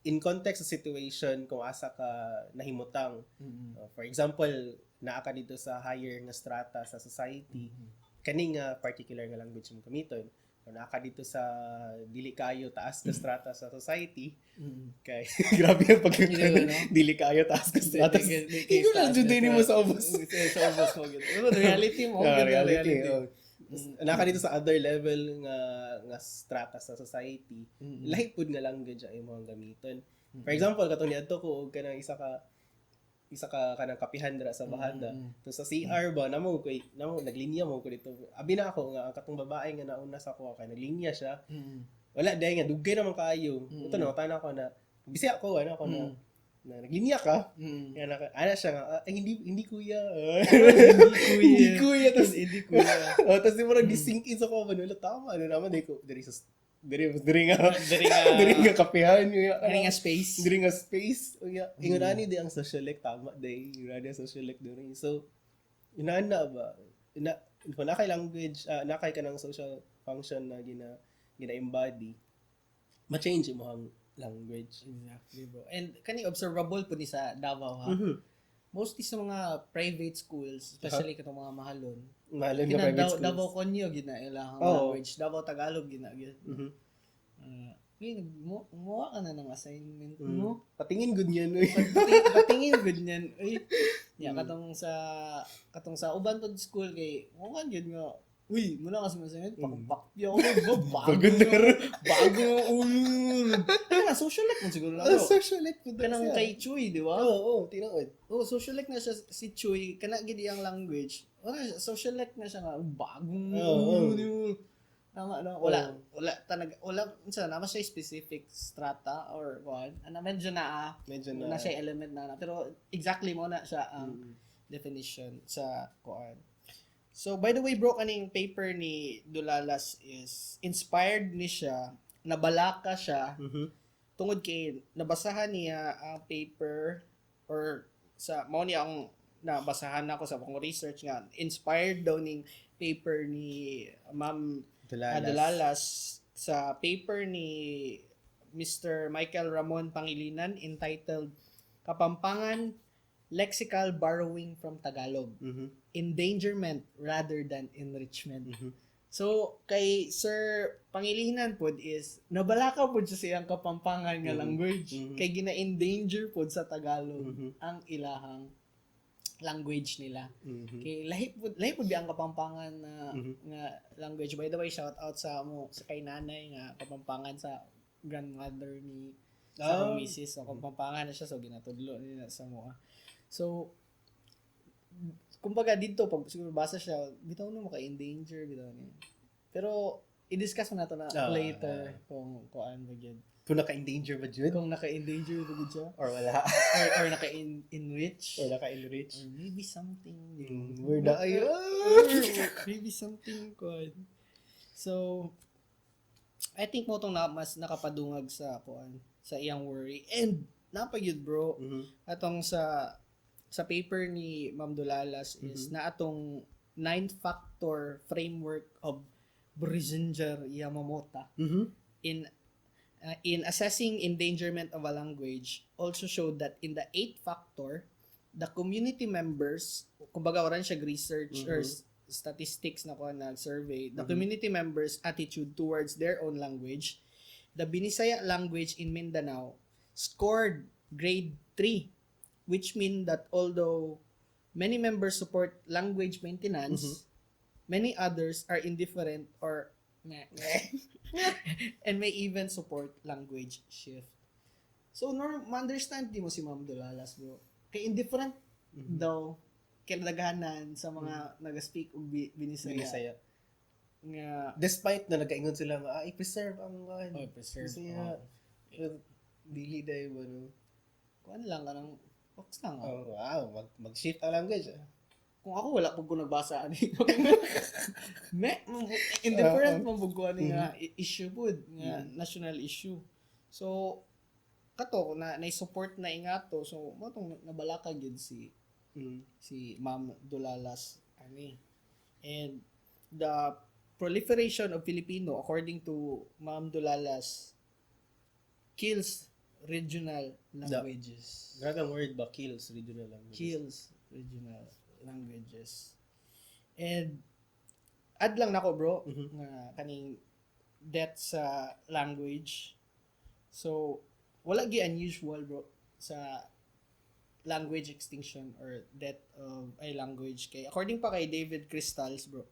in context sa situation kung asa ka nahimutang. For example, naa ka dito sa higher nga strata sa society, kani nga particular nga language mo gamiton. Kung naa ka dito sa dili kaayo taas nga strata sa society, kay grabe ang dili kaayo taas nga strata. Ikaw lang jud din mo sa ubos. Sa ubos mo gid. Reality mo, reality. Naa ka dito sa other level nga strata sa society, lahi pud nga language ang imong gamiton. For example, katong niadto ko og kanang isa ka kanang kapihan dira sa bahanda. So sa CR ba namo naglinya mo ko dito. Abi na ako nga ang katong babae nga nauna sa ako kay naglinya siya. Wala day nga dugay naman kaayo. Ito na tana ko na bisaya ko na naglinya ka. Kaya ana siya nga hindi kuya. Hindi kuya. Tapos di mo nag-sink in sa ko ba nila tama naman diri nga kapihan diri nga space ingon ani di ang social lect tama day radio social lect diri. So inana ba kung na kay language na kay kanang social function na gina embody ma-change mo language. Exactly, bro. And kani observable po ni sa Davao ha. Mostly sa mga private schools, especially katong mga mahalon. Mahalon nga private schools. Davao Konyo gina ilahang Oo. language. Davao Tagalog gina gyud. Mhm. Gumawa ka na ng assignment mo. Patingin good yan. Uy. Patingin gud niyan. Uy. Ya katong sa uban pod school kay mo kan gyud nga. Uy, muna kasi masagot, pakpakpya ako, bago ulo. Kaya socialite mo siguro na bro. Socialite po daw Kanang siya. kay Chuy, di ba? Oo, tinood. Socialite na siya si Chuy, kana gid iyang language. Socialite na siya nga, bagong Oo. ulo. Tama no? Wala unsa na siya specific strata or what. Medyo na siya element na pero exactly mo na siya ang definition sa kuan. So, by the way, bro, kaning paper ni Dulalas is inspired ni siya, nabalaka siya, tungod kay nabasahan niya ang paper or sa mao niya ang nabasahan ako sa akong research nga inspired daw ning paper ni Ma'am Dulalas sa paper ni Mr. Michael Ramon Pangilinan entitled Kapampangan Lexical Borrowing from Tagalog. Endangerment rather than enrichment. So, kay Sir Pangilinan pod is, nabalaka pod siya siyang kapampangan nga language. Kay gina-endanger pod sa Tagalog ang ilahang language nila. Kay lahi pod ang kapampangan na nga language. By the way, shout out sa kay nanay nga kapampangan sa grandmother ni sa akong misis. So, kapampangan na siya, so ginatudlo nila sa mga. So, kumbaga dito, pag siguro basa siya, bitaw na maka-endanger, bitaw niya. Pero, i-discuss mo na ito na later kung ano ba yun. Kung naka-endanger ba yun? Kung naka-endanger ba yun siya? Or wala. or naka-enrich. Or naka-enrich. Or maybe something. Where na ayo? Maybe something good. So, I think mo itong mas nakapadungag sa iyang worry. And, napag-yun bro, atong sa paper ni Ma'am Dulalas is na atong 9-factor framework of Brisinger Yamamoto in assessing endangerment of a language also showed that in the 8th factor, the community members, kumbaga oran siya research or statistics na ko na survey, the community members' attitude towards their own language, the Binisaya language in Mindanao scored grade 3, which mean that although many members support language maintenance, many others are indifferent or and may even support language shift. So, ma-understand di mo si Ma'am Dulalas, bro. Kay indifferent daw kinadaghanan sa mga nag-speak og Binisaya. Nga Despite na nag-ingon sila nga, i-preserve ang preserve. Bisaya. Dili dahil ba, no? Kuan lang kanang box lang. Wow, mag-shift ang language. Kung ako wala pug ko nagbasa ani. Indifferent mo pug ko ani nga issue pud nga national issue. So kato na support na ingato so mo tong nabalaka gyud si Ma'am Dulalas ani. And the proliferation of Filipino according to Ma'am Dulalas kills regional languages. Gragang word ba? Kills regional languages. Kills regional languages. And add lang nako bro nga kaning death sa language. So wala gi unusual bro sa language extinction or death of a language kay according pa kay David Crystals bro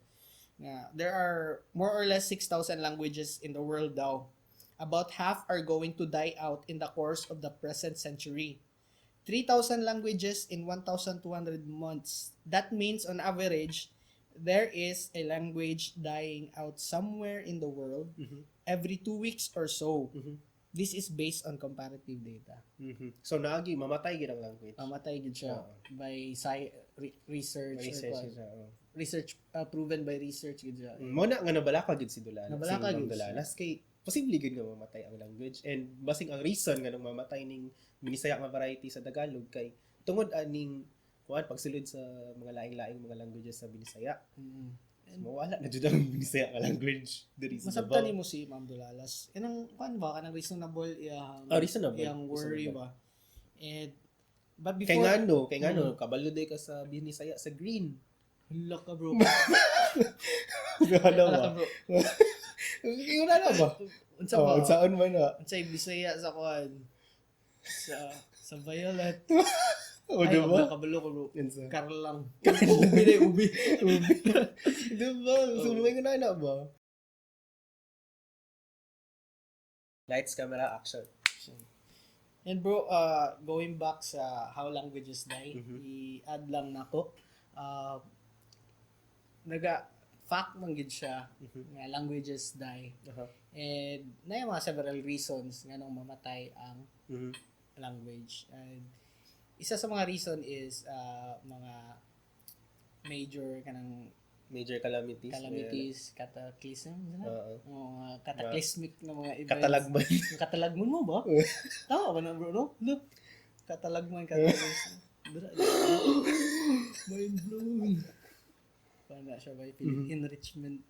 nga there are more or less 6,000 languages in the world daw. About half are going to die out in the course of the present century. 3,000 languages in 1,200 months. That means on average, there is a language dying out somewhere in the world every 2 weeks or so. This is based on comparative data. So, naagi, mamatay gid ang language. Mamatay gid siya by research. Research proven by research gid siya. Mo na nga nabalaka gid si Dulalas. Nabalaka gid Dulalas kay posible gid nga mamatay ang language and basing ang reason nga nang mamatay ning Binisaya nga variety sa Tagalog kay tungod aning pagsulod sa mga laing-laing mga languages sa Binisaya. So, mawala na jud ang Bisaya ka language diri sa Masabtan Davao. mo si Ma'am Dulalas. Anong kuan ba kanang reasonable Reasonable. yang worry Reasonable. ba? And but Kay before ngano, kabalo day ka sa Binisaya sa green. Hala ka bro. Ano Hala ka ba? bro. Ingon na ba? Unsa ba? Unsaon man na? Unsay Bisaya sa kuan? Sa violet. O Ay, diba? kabalo ko bro. Unsa? Karlang. Ubi na ubi. Diba? So, may na ba? Lights, camera, action. And bro, going back sa how languages die, i-add lang nako. Fact man gid siya nga languages die. And na yung mga several reasons nga nung mamatay ang language. And isa sa mga reason is mga major calamities, cataclysm, mga cataclysmic na mga events. Katalagman. Katalagman mo ba? Tama ba na bro, no? Look, katalagman. Mind blown. Paano siya ba? Enrichment.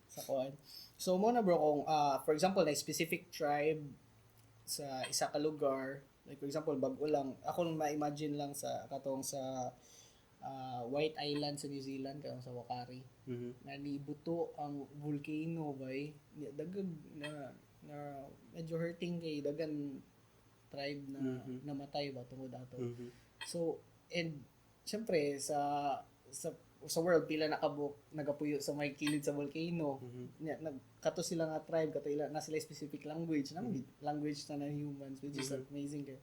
Sa kuhan. So, muna bro, kung, for example, na specific tribe sa isa ka lugar, like for example, bago lang, ako ma-imagine lang sa katong sa White Island sa New Zealand, katong sa Wakari, na nibuto ang volcano bay, dagag na medyo hurting kay dagan tribe na namatay ba tungod ato. So, and syempre sa world pila nagapuyo sa may kilid sa volcano. Kato sila nga tribe, na sila specific language, language na humans, which is amazing kay.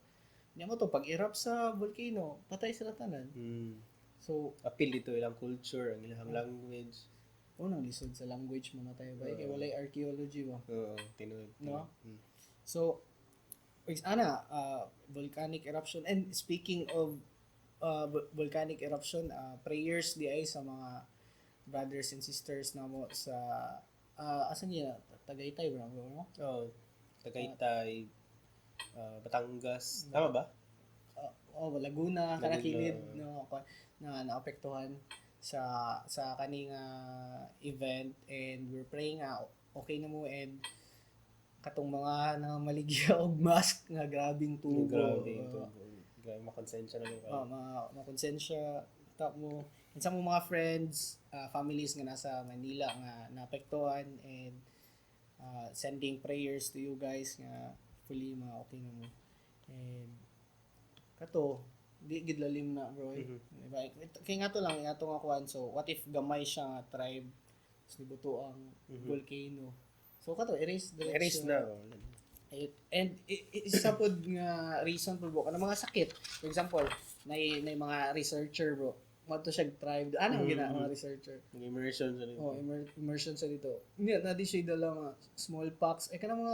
Nya mo to pag erupt sa volcano, patay sila tanan. So, appeal dito ilang culture, ang ilang language. Unang lisod sa language mamatay ba kay walay archaeology ba. Oo, tinuod. No? So, volcanic eruption. And speaking of volcanic eruption, prayers di ay sa mga brothers and sisters na mo sa asan niya Tagaytay bro, no? Oh, Tagaytay, Batangas, tama ba? Laguna kana kilid no na naapektuhan sa kaning event, and we're praying okay na mo, and katong mga maligya og mask nga grabing tubo. Grabe makonsensya na mo. Makonsensya tap mo. And sa mga friends, families nga nasa Manila nga naapektuhan, and sending prayers to you guys nga fully okay na mo. And kato di gid lalim na bro. Diba? Kay nga to lang ato nga kuan, so what if gamay siya nga tribe nibuto ang volcano. So kato erase na. And isa pod nga reason po bro kana mga sakit. For example, nay mga researcher bro. Mato siya tribe. Ano mga researcher? Immersion sa dito. Immersion sa dito. Na di siya dala nga smallpox. Kana mga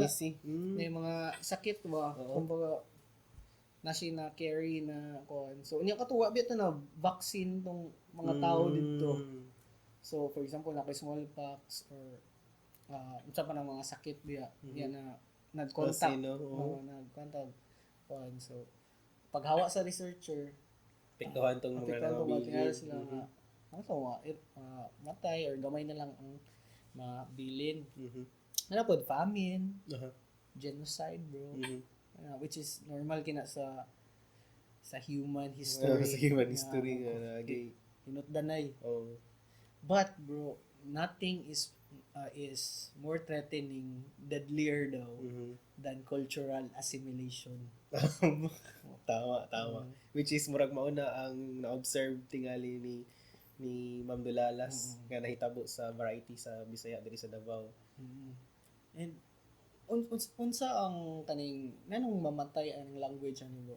I see. May mga sakit ba? Kumbaga na siya na carry na kon. So unya katuwa bit na vaccine tong mga tao dito. So for example na kay smallpox or unsa pa ng mga sakit biya na nag-contact nag-contact kon. So paghawa sa researcher apektuhan tong mga nabilin sila nga matay or gamay na lang ang mabilin. Ano pod famine, genocide bro. Which is normal kina sa human history. Sa human history nga hinutdanay. But bro, nothing is more threatening, deadlier daw than cultural assimilation. Tama. Which is murag mauna ang na-observe tingali ni Ma'am Dulalas nga nahitabo sa variety sa Bisaya diri sa Davao. And unsa ang kaning nganong mamatay ang language ani bro?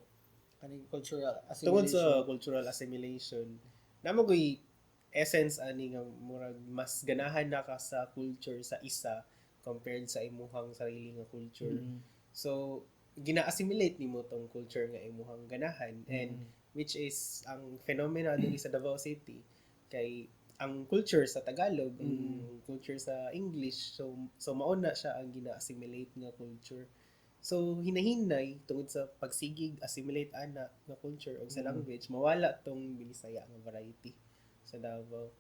Kaning cultural assimilation. Tungod sa cultural assimilation, namogoy essence ani nga murag mas ganahan na ka sa culture sa isa compared sa imuhang sarili nga culture. So gina-assimilate nimo tong culture nga imuhang ganahan, and which is ang phenomena diri sa Davao City kay ang culture sa Tagalog, ang culture sa English, so mauna siya ang gina-assimilate nga culture. So hinahinay tungod sa pagsigig assimilate ana nga culture o sa language, mawala tong Binisaya nga variety sa Davao.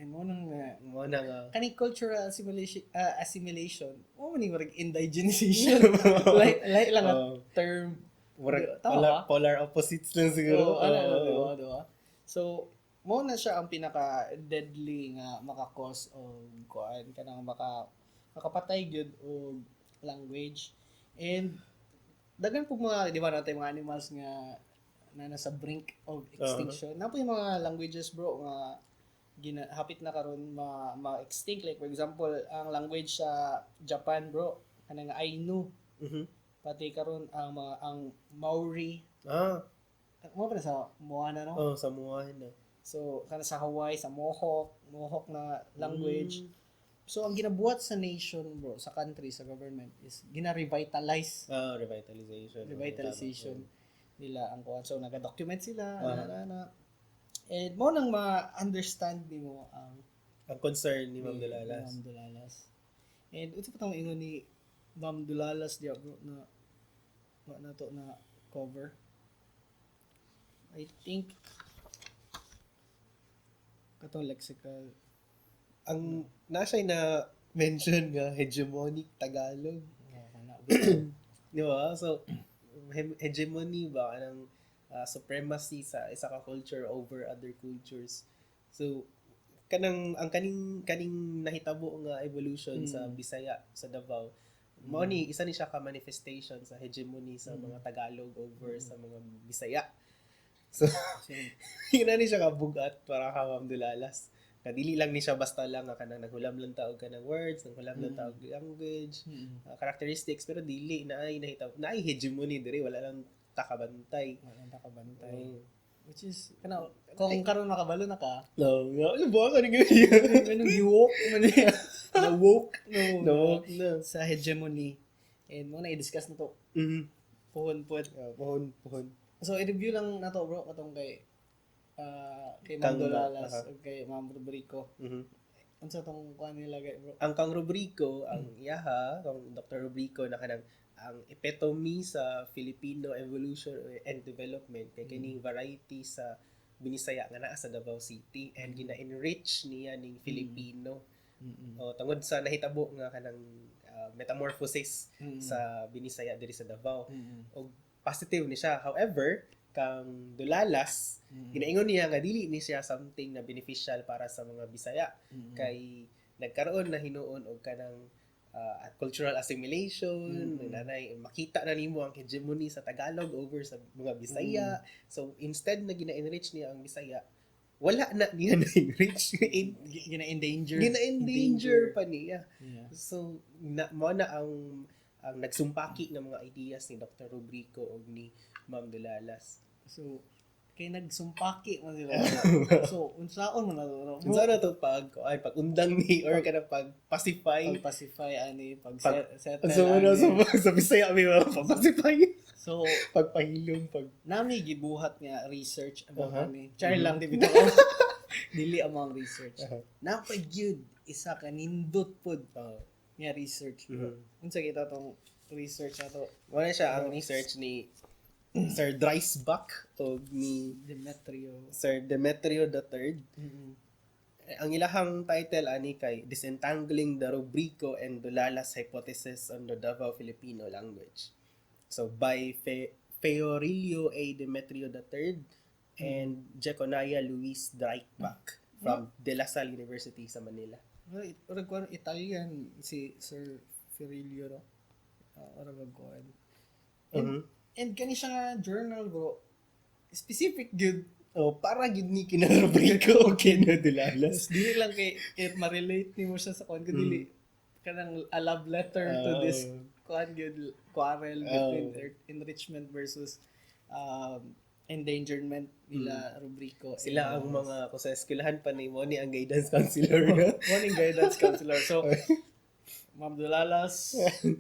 mo nang Mo na nga. kani cultural assimilation mo ni murag indigenization like lang nga term Murag polar opposites lang siguro. Diba? So mo na siya ang pinaka deadly nga maka-cause o kuan kanang makapatay gyud og language. And daghan po mga di ba natay mga animals nga na nasa brink of extinction. Na po yung mga languages bro nga hapit na karon ma-extinct, like for example ang language sa Japan bro kanang Ainu. Pati karon ang Maori. Mo pa sa Moana no? Sa Moana. So kana sa Hawaii sa Mohawk na language. So ang ginabuhat sa nation bro, sa country, sa government is gina-revitalize. Revitalization nila ang kuan. So naga-document sila and mo nang ma-understand nimo ang concern ni Ma'am Dulalas. And ito pa tong ingon ni Ma'am Dulalas dia bro na to na cover. I think katong lexical ang nasa na mention nga hegemonic Tagalog. Di ba? So hegemony ba kanang supremacy sa isa ka culture over other cultures. So ang kaning nahitabo nga evolution sa Bisaya, sa Davao, mao ni isa ni siya ka manifestation sa hegemony sa mga Tagalog over sa mga Bisaya. So ina ni siya ka bugat para ka Ma'am Dulalas. Kadili lang ni siya basta lang nga kanang naghulam lang taog kanang words, naghulam lang taog language, characteristics, pero dili na ay nahitabo na ay hegemony diri, wala lang takabantay. Which is kung karon makabalo na ka. No, ano ba ka Anong giwoke man niya. Na-woke sa hegemony. And mo na i-discuss na to. Pohon. So i-review lang na to bro katong kay Ma'am Dulalas o kay Ma'am Rubrico. Unsa tong kuan nila bro? Ang kang Rubrico, ang iyaha, kang Dr. Rubrico na kanang ang epitome sa Filipino evolution and development kay kining variety sa Binisaya nga naa sa Davao City and gina-enrich niya ning Filipino. Tungod sa nahitabo nga kanang metamorphosis sa Binisaya diri sa Davao. Og positive ni siya. However, kang Dulalas, ginaingon niya nga dili ni siya something na beneficial para sa mga Bisaya. Kay nagkaroon na hinuon og kanang cultural assimilation, nanay makita na nimo ang hegemony sa Tagalog over sa mga Bisaya. So instead na gina-enrich niya ang Bisaya, wala na niya na-enrich. Gina-endanger pa niya. So mo na ang nagsumpaki ng mga ideas ni Dr. Rubrico o ni Ma'am Dulalas. So kay nagsumpaki man sila. So unsaon man na unsa na to pag undang ni or kana pacify ani settle sa Bisaya mi pacify. So pagpahilom nami gibuhat nga research about kami. Char lang di bitaw. Dili among research. Napagyud isa ka nindot pod nga research. Unsa kita tong research ato? Wala siya ang research ni Sir Dreisbach o ni Sir Demetrio III. Ang ilahang title ani kay Disentangling the Rubrico and Dulalas Hypothesis on the Davao Filipino Language. So by Feorilio A. Demetrio III and Jeconiah Luis Dreisbach from De La Salle University sa Manila. Italian si Sir Feorilio no? And kani siya nga journal bro, specific good. Para gid ni kinarubriko o kinadulalas. Dili lang kay ma-relate nimo siya sa kuan dili kanang a love letter to this kuan good quarrel between enrichment versus endangerment nila Rubrico. Sila ang mga kung sa eskwelahan pa ni mo ni ang guidance counselor. Morning guidance counselor. So Ma'am Dulalas,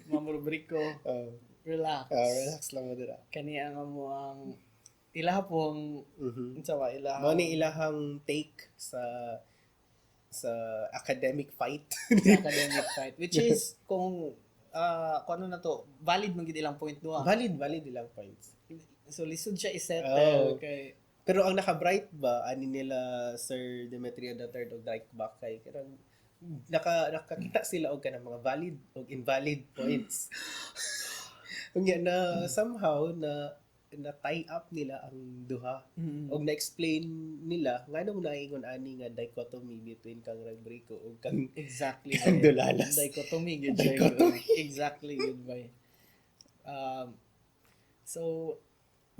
Ma'am Rubrico, relax. Relax lang mo dira. Kani ang mo ang ilaha pong unsa ba ilaha? Mo ni ilahang take sa academic fight. Sa academic fight which is kung ano na to, valid man gid ilang point duha. Valid ilang points. So lisod siya i-settle kay Pero ang naka-bright ba ani nila Sir Demetrio III og Drake back kay kanang nakakita sila og kanang mga valid og invalid points. Unya na somehow na tie up nila ang duha og na-explain nila nganong naingon ani nga dichotomy between kang Rodrigo ug kang Exactly. kang Dulalas. Dichotomy, good Dichotomy. Exactly, good boy. So,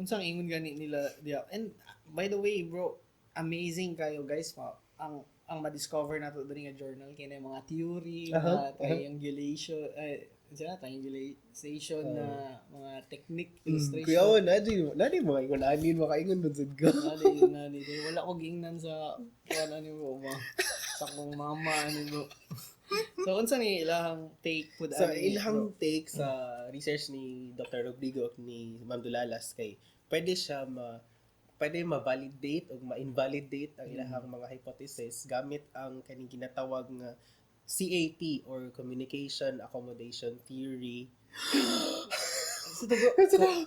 unsang ingon gani nila diya. And by the way, bro, amazing kayo guys. Ang ma-discover nato diri nga journal kay mga theory, mga triangulation, triangulation na mga technique, illustration. Kuya, nadi mo ingon anin makaingon dun sad ka. Nani. Wala ko giingnan sa wala ni mo ba. Sa kong mama ni bro. So, unsa ni ilahang take pud So, ilahang take sa research ni Dr. Rodrigo ni Ma'am Dulalas kay pwede ma-validate o ma-invalidate ang ilahang mga hypothesis gamit ang kaning ginatawag nga CAT or Communication Accommodation Theory.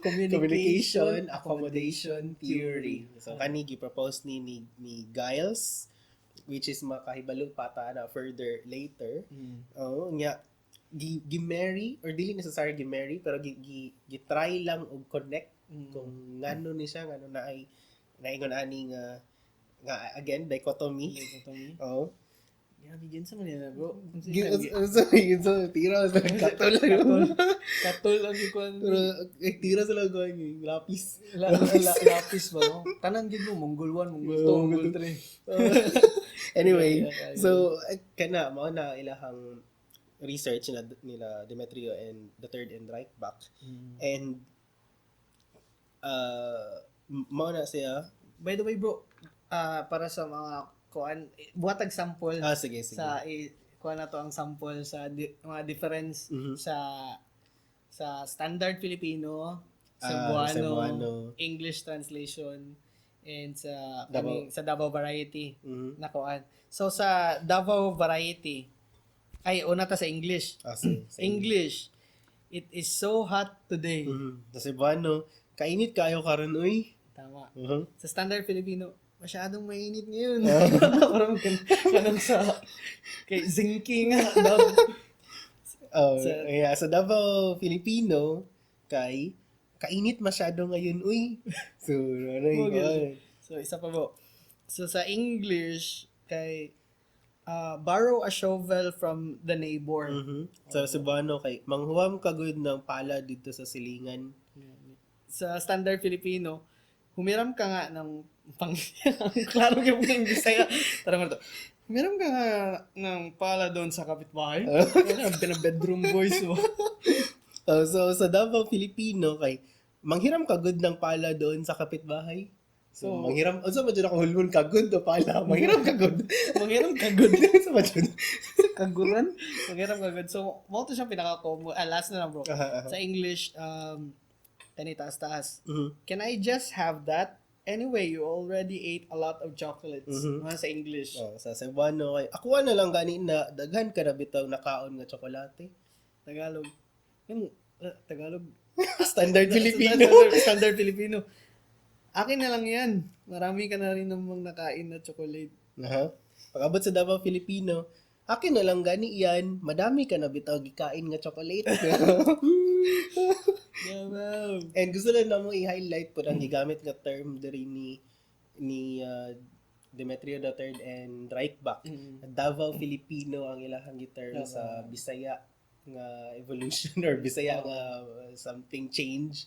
Communication Accommodation Theory. So kani gi-propose ni Giles, which is makahibalo pata na further later. Nya gi-marry or dili necessary gi-marry pero gi-try lang og connect kung ngano ni siya ngano na ay naingon ani nga again dichotomy. Oh. Grabe gin sa manila bro. Tira sa katol. Katol ang ikuan. Pero tira sa lang yung lapis. Lapis ba no? Tanan gid mo Mongol 1, Mongol 2, Mongol 3. Anyway, so kana mao na ilahang research nila Demetrio and the third and Reichbach. And mao na siya. By the way bro, para sa mga kuan buhatag sample Sige. sa kuan na to ang sample sa mga difference sa standard Filipino, Cebuano, English translation and sa Davao variety na kuan. So sa Davao variety ay una ta sa English. English. It is so hot today. Sa Cebuano, kainit kayo karon uy. Tama. Sa standard Filipino, masyadong mainit ngayon. Parang kanang sa kay zinking sa Davao Filipino kay kainit masyado ngayon uy. So so isa pa po. So sa English kay borrow a shovel from the neighbor. Sa Cebuano kay manghuam kagud ng pala dito sa silingan. Sa standard Filipino, humiram ka nga ng klaro yung mga Bisaya. Tara mo to. Humiram ka nga ng pala doon sa kapitbahay. Bedroom voice mo. So sa Davao Filipino kay manghiram kagud ng pala doon sa kapitbahay. So manghiram unsa man jud ako hulhon kagud do pala. Manghiram kagud sa majud. Kaguran. Manghiram kagud. So mo to siya pinaka-common. Last na lang bro. Sa English kani taas. Can I just have that? Anyway, you already ate a lot of chocolates. Sa English. Sa Cebuano kay ako na lang gani na daghan ka na bitaw nakaon nga tsokolate. Tagalog. Yung Tagalog. Standard Filipino. Standard Filipino. Akin na lang yan. Marami ka na rin namang nakain na chocolate. Pag-abot sa Davao Filipino, akin na lang gani yan. Madami ka na bitaw gikain nga chocolate. And gusto lang na mo i-highlight po ang gigamit nga term diri ni Demetrio III and Reichbach. Davao Filipino ang ilahang term sa Bisaya nga evolution or Bisaya nga something change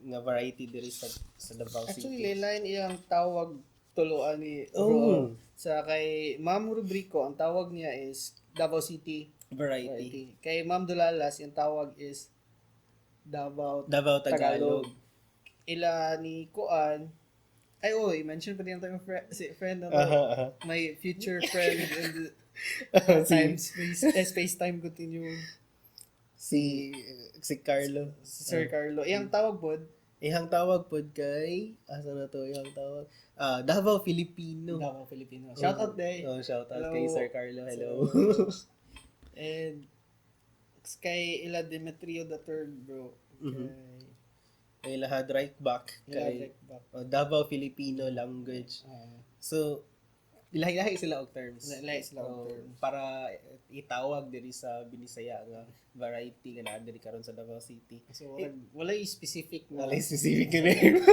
nga variety diri sa Davao City. Actually, lain iyang tawag tuluan ni bro. Sa kay Ma'am Rubrico, ang tawag niya is Davao City variety. Kay Ma'am Dulalas, yung tawag is Davao Tagalog. Ila ni Kuan, i-mention pa din yung friend na my future friend in the space-time continuum. Si Carlo. Sir Carlo. Iyang tawag pod kay asa na to iyang tawag? Davao Filipino. Shout out day. Shout out kay Sir Carlo. Hello. And kay ila Demetrio III bro. Ay laha Drike-back kay Davao Filipino Language. So ilahi-lahi sila og terms. Lahi sila og terms. Para itawag diri sa Binisaya nga variety nga naa diri karon sa Davao City. So walay specific na. Walay specific name.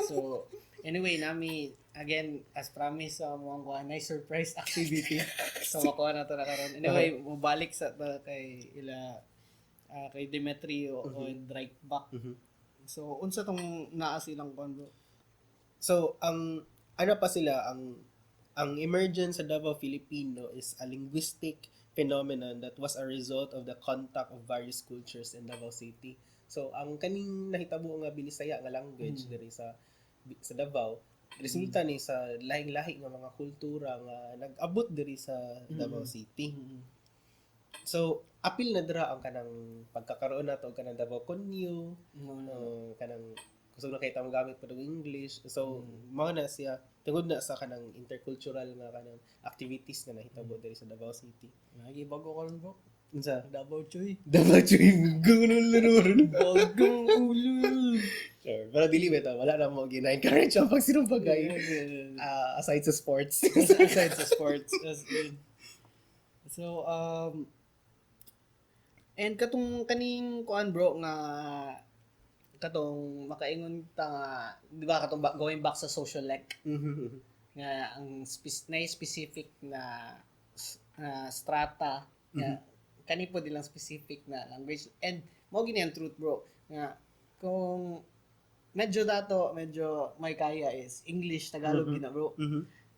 So anyway, nami again as promised sa mga kuha na surprise activity. So makuha na to na karon. Anyway, mobalik sa kay ila kay Demetrio o Drike-back. So unsa tong naa silang kuan bro? So ano pa sila ang emergence sa Davao Filipino is a linguistic phenomenon that was a result of the contact of various cultures in Davao City. So ang kaning nahitabo nga Binisaya nga language diri sa Davao resulta ni sa lahing-lahi nga mga kultura nga nag-abot diri sa Davao City. So apil na dira ang kanang pagkakaroon nato og kanang Davao Konyo, kanang kusog na kay tamang gamit pa ng English. So mao na siya tungod na sa kanang intercultural nga kanang activities nga nahitabo diri sa Davao City. Lagi bago karon bro. Unsa? Davao Choy. Davao Choy gunul Bagong ulo. Sure. Pero dili beta wala na mo gina-encourage ang pagsinumpagay. Aside sa sports. Aside sa sports. So and katong kaning kuan bro nga katong makaingon ta nga di ba katong going back sa social lek nga ang specific na strata nga kani po dilang specific na language and mao gini ang truth bro nga kung medyo may kaya is English Tagalog gina bro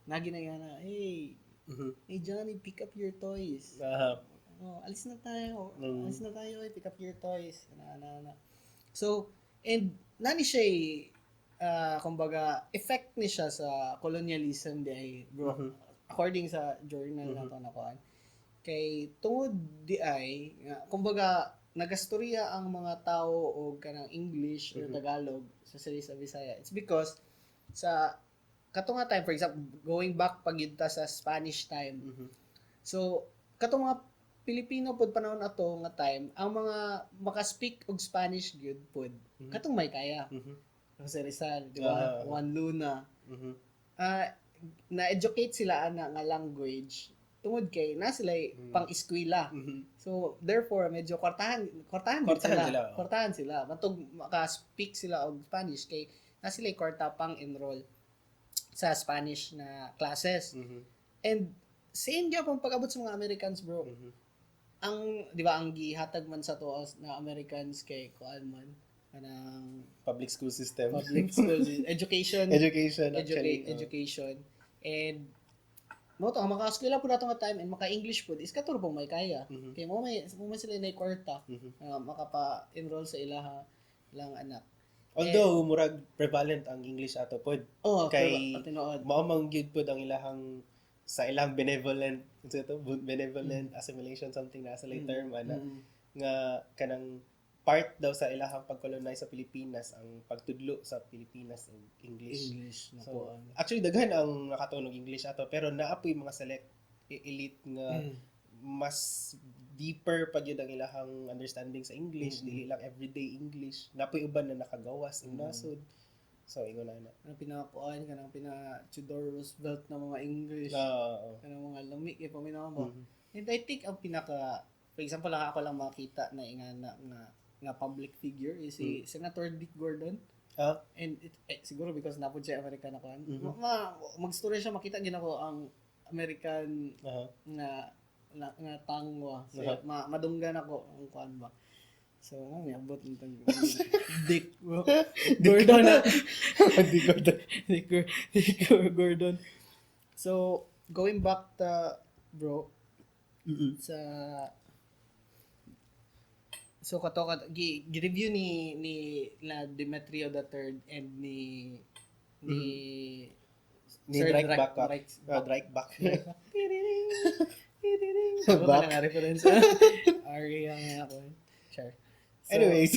nagi na yan hey Johnny, pick up your toys. Alis na tayo. Pick up your toys. So, and nani siya kumbaga, effect ni siya sa colonialism di bro. According sa journal na ito nakuhaan. Kay tungod di ay, kumbaga, nagastorya ang mga tao o kanang English or Tagalog sa Bisaya. It's because sa kato nga time, for example, going back pagyudta sa Spanish time. So, kato mga Pilipino pod panahon ato nga time, ang mga maka-speak og Spanish gyud pod. Katong may kaya. Jose Rizal, di ba? Juan Luna. Na-educate sila ana nga language tungod kay na sila pang-eskwela. So, therefore, medyo kwartahan sila. Matug maka-speak sila og Spanish kay na sila kwarta pang-enroll sa Spanish na classes. And same gyapon pag-abot sa mga Americans, bro. Ang di ba ang gihatag man sa to na Americans kay kuan man kanang public school system. Education. And mo to maka-eskwela pud ato nga time and maka-English pud is katuro pong may kaya. Kay mo may sila na kwarta makapa-enroll sa ilaha lang anak. Although murag prevalent ang English ato pod. Kay mao man gyud pod ang ilahang sa ilang benevolent assimilation something na sa late term nga kanang part daw sa ilahang pag-colonize sa Pilipinas ang pagtudlo sa Pilipinas ng English. So actually daghan ang nakatunog English ato pero naapoy mga select elite nga mas deeper pa gyud ang ilahang understanding sa English, dili lang everyday English. Napoy uban na nakagawas in nasod. So ingon na. Ang pinakuan kanang Theodore Roosevelt na mga English. Kanang mga lami kay paminaw ba. And I think ang pinaka for example ako lang makita na ingana nga public figure is si Senator Dick Gordon. And siguro because napod siya American ako. Mag-story siya makita ginako ang American nga tangwa. So, madunggan ako ang kuan ba. So, may abot nitong Dick Gordon. Dick Gordon. So, going back to bro sa so kato gi-review ni la Demetrio III and ni Drike-back. Ba nga reference. Ari ang ako. Sure. Anyways,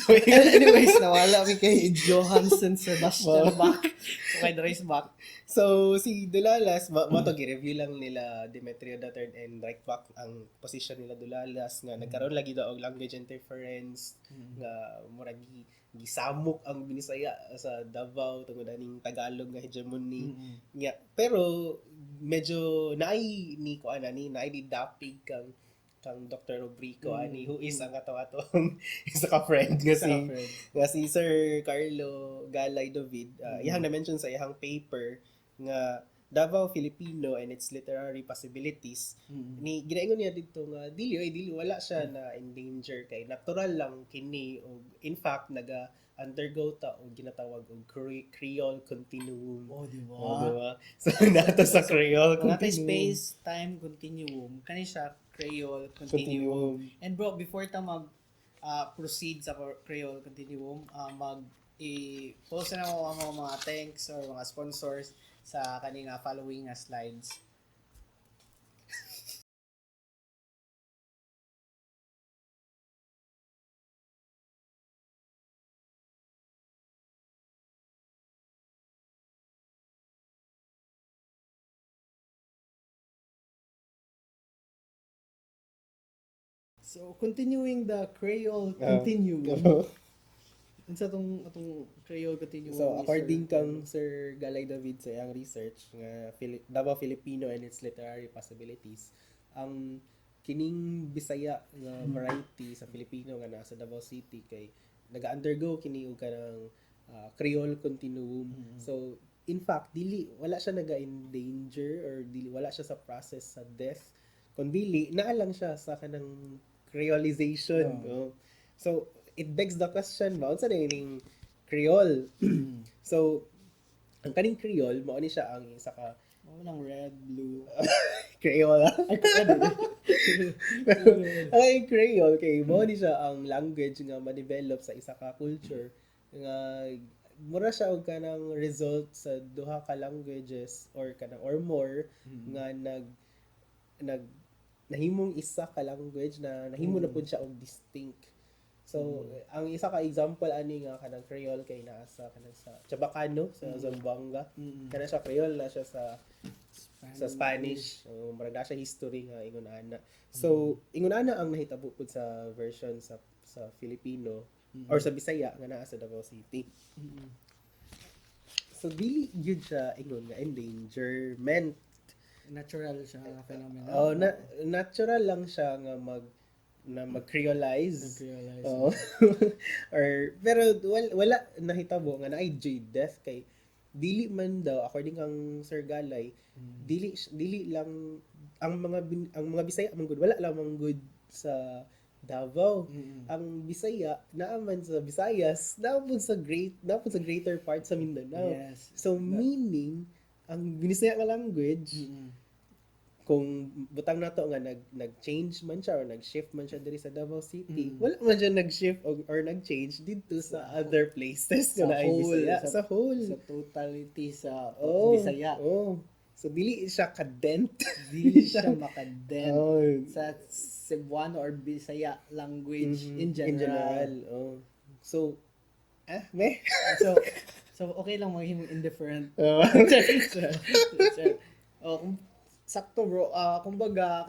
nawala mi kay Johansson Sebastian Bach. So kay Dries Bach. So, si Dulalas, mato gi-review lang nila Demetrio III and Reichbach ang position nila Dulalas nga nagkaroon lagi daw og language interference nga murag gisamok ang Binisaya sa Davao tungod aning Tagalog nga hegemony. Nya, pero medyo naay ni dapig kang Dr. Rubrico ani who is ang atong isa ka friend nga si Sir Carlo Galay David. Iyang na-mention sa iyang paper nga Davao Filipino and its literary possibilities. Ni ginaingon niya dito nga dili wala siya na endanger kay natural lang kini og in fact undergo ta og ginatawag og Creole continuum. Diba? So nato sa Creole continuum. Space-time continuum. Kani siya Creole continuum. And bro, before ta proceed sa Creole continuum, i-post na mo ang mga thanks or mga sponsors sa kaning following slides. So, continuing the Creole continuum. Unsa atong Creole continuum? So, according kang Sir Galay David sa iyang research nga Davao Filipino and its literary possibilities, ang kining Bisaya nga variety sa Filipino nga nasa Davao City kay naga-undergo kini og kanang Creole continuum. So, in fact, wala siya naga-endanger or wala siya sa process sa death kundi naa lang siya sa kanang creolization. So, it begs the question ba unsa ning Creole? So, ang kaning Creole mao ni siya ang isa ka nang red, blue. Creole. Ay, Creole kay mao ni siya ang language nga ma-develop sa isa ka culture nga mura siya og kanang result sa duha ka languages or more nga nahimong isa ka language na nahimo na pud siya og distinct. So, ang isa ka example ani nga kanang Creole kay naa sa kanang sa Chabacano sa Zamboanga. Kana siya Creole na siya sa Spanish. Murag na siya history nga ingon ana. So, ingon ana ang nahitabo pud sa version sa Filipino or sa Bisaya nga naa sa Davao City. So, dili gyud siya ingon nga endangerment. Natural siya phenomenon. Natural lang siya nga mag-creolize. Pero wala nahitabo nga naay death kay dili man daw according kang Sir Galay, dili lang ang mga Bisaya man good wala lamang good sa Davao. Ang Bisaya naaman sa Visayas, naapun sa greater part sa Mindanao. Yes. So meaning ang Binisaya nga language kung butang nato nga nag-change man siya or nag-shift man siya diri sa Davao City, wala man siya nag-shift or nag-change dito sa other places sa Bisaya, sa whole sa totality sa Bisaya. So dili siya ka-dent, dili siya makadent sa Cebuano or Bisaya language in general. So so okay lang maging indifferent. Sakto bro, kumbaga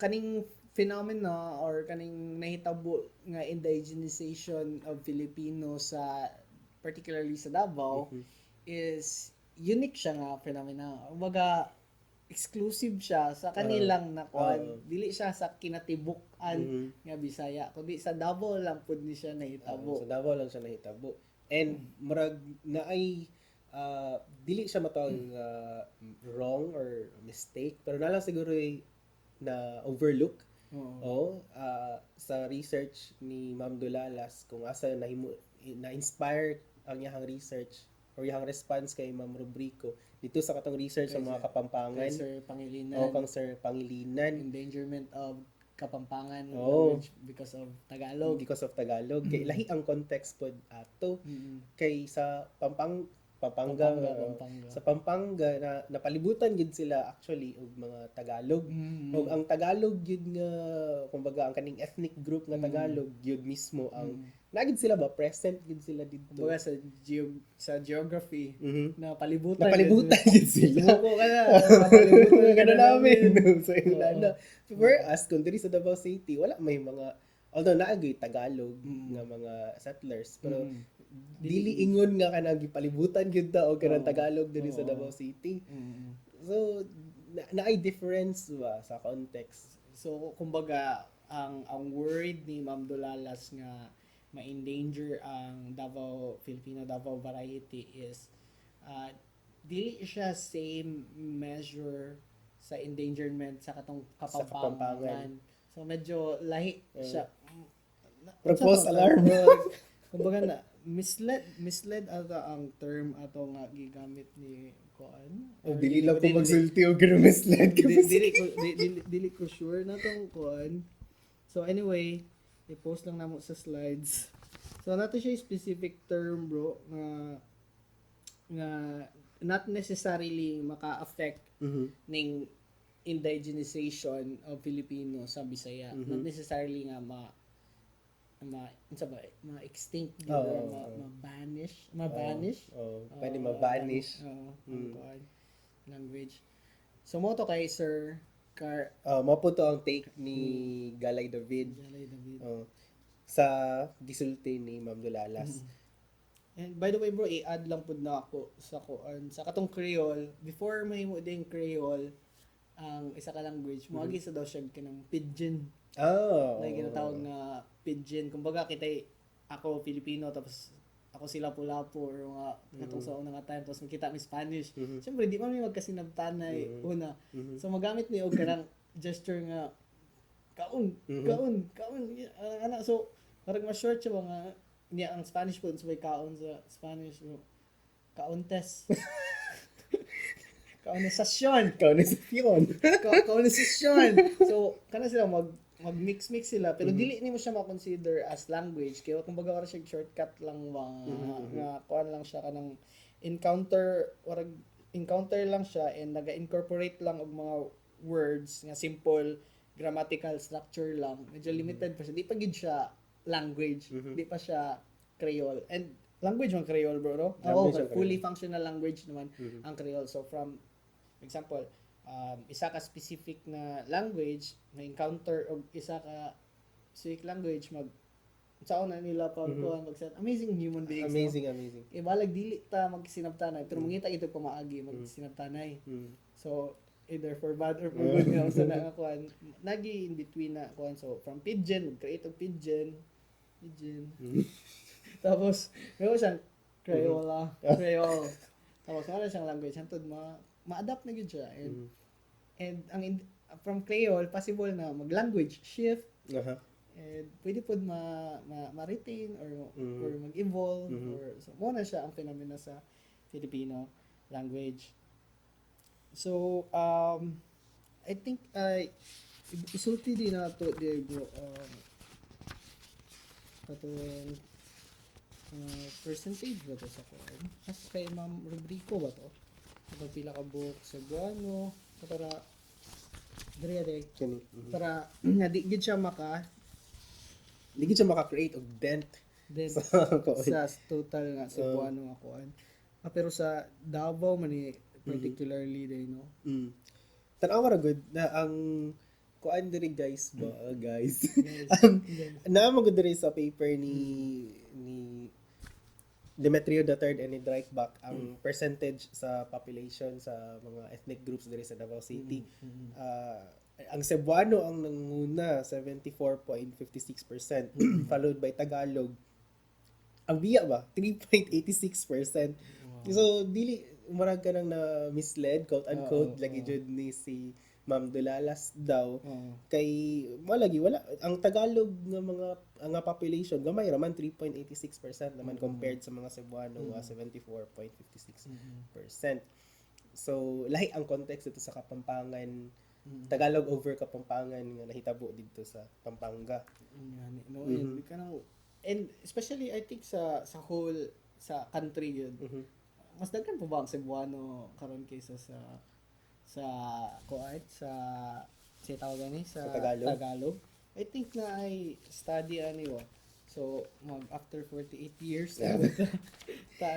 kaning phenomena or kaning nahitabo nga indigenization of Filipino sa particularly sa Davao is unique siya nga phenomena. Kumbaga exclusive siya sa kanilang nakuan. Dili siya sa kinatibuk-an nga Bisaya, kundi sa Davao lang pud ni siya nahitabo. Sa Davao lang siya nahitabo. And murag naay dili siya matawag wrong or mistake, pero nalang siguro na overlook sa research ni Ma'am Dulalas kung asa na-inspire ang iyang research or iyang response kay Ma'am Rubrico dito sa katong research sa mga Kapampangan. Sir Pangilinan. Kang Sir Pangilinan. Endangerment of Kapampangan language because of Tagalog. Kay lahi ang context pod ato. Kay sa Pampanga. Pampanga. Sa Pampanga na napalibutan gid sila actually og mga Tagalog. Og ang Tagalog gid nga kumbaga ang kaning ethnic group nga Tagalog gyud mismo ang nagid sila ba present gid sila didto. Kumbaga sa geography na Napalibutan gid sila. Sumuko ka na. Napalibutan ka na namin. So na. Whereas kung diri sa Davao City wala may mga although naagay Tagalog nga mga settlers pero dili ingon nga kanang gipalibutan gyud ta og kanang Tagalog diri sa Davao City. So naay difference ba sa context. So kumbaga ang word ni Ma'am Dolalas nga ma-endanger ang Filipino Davao variety is dili siya same measure sa endangerment sa katong Kapampangan. So medyo lahi siya. False alarm. Kumbaga na misled ata ang term ato nga gigamit ni Kuan. Dili lang ko magsulti og misled. Dili ko sure na tong Kuan. So anyway, i-post lang namo sa slides. So nato siya specific term bro nga not necessarily maka-affect ning indigenization of Filipino sa Bisaya. Not necessarily nga ma-extinct ma-banish. Pwede ma-banish. Language. So mo to kay Sir mo po to ang take ni Galay David. Sa gisulti ni Ma'am Dolalas. And by the way bro, i-add lang pud na ako sa katong Creole. Before mahimo ding Creole ang isa ka language, moagi sa daw siya kanang pidgin. Like ginatawag na pidgin. Kumbaga kitay ako Filipino tapos ako sila Lapu-Lapu or mga katong sa unang time tapos makita mi Spanish. Siyempre di man mi magkasinabtanay una. So magamit ni og kanang gesture nga kaon. Ana so parang ma-short siya nga niya ang Spanish po so may kaon sa Spanish mo. Kauntes. Kaunisasyon. So kana sila mag-mix sila pero dili nimo siya ma-consider as language kaya kumbaga wala siya shortcut lang nga kuan lang siya kanang encounter lang siya and naga-incorporate lang og mga words nga simple grammatical structure lang. Medyo limited pa siya. Di pa gid siya language. Di pa siya Creole. And language man Creole bro, no? Fully functional language naman ang Creole. So from example, isa ka specific na language na encounter og isa ka specific language saan na nila amazing human beings. Amazing. Balag dili ta magsinabtanay pero mangita ito pamaagi magsinabtanay. So either for bad or for good nga usa na kuan nagi in between na kuan so from pidgin create og pidgin tapos meron siyang Creole tapos wala siyang language hantod ma-adapt na gyud siya and ang from Creole possible na mag-language shift and pwede pod ma-retain or mag-evolve or so mo na siya ang phenomena sa Filipino language. So I think isulti din nato Diego katong percentage ba to sa kuan? As kay Ma'am Rodrigo ba to? Kapag pila ka book sa Guano para para nga di gid siya maka-create og dent sa total nga sa Guano nga kuan. Pero sa Davao man particularly day no. Tanawa ra good na ang kuan diri guys. Naamo gud diri sa paper ni Demetrio III and ni Dreikbach ang percentage sa population sa mga ethnic groups diri sa Davao City. Ang Cebuano ang nanguna 74.56% followed by Tagalog. Ang Biya ba 3.86%. So dili murag ka nang na misled quote unquote lagi jud ni si Ma'am Dolalas daw kay wala ang Tagalog nga mga nga population gamay raman 3.86% naman compared sa mga Cebuano nga 74.56%. So lahi ang context dito sa Kapampangan. Tagalog over Kapampangan nga nahitabo dito sa Pampanga. And especially I think sa whole sa country yun. mas daghan pa ba ang Cebuano karon kaysa sa kuait sa tawag ni Sa Tagalog? Tagalog. I think na I study ani wa. So mag after 48 years ta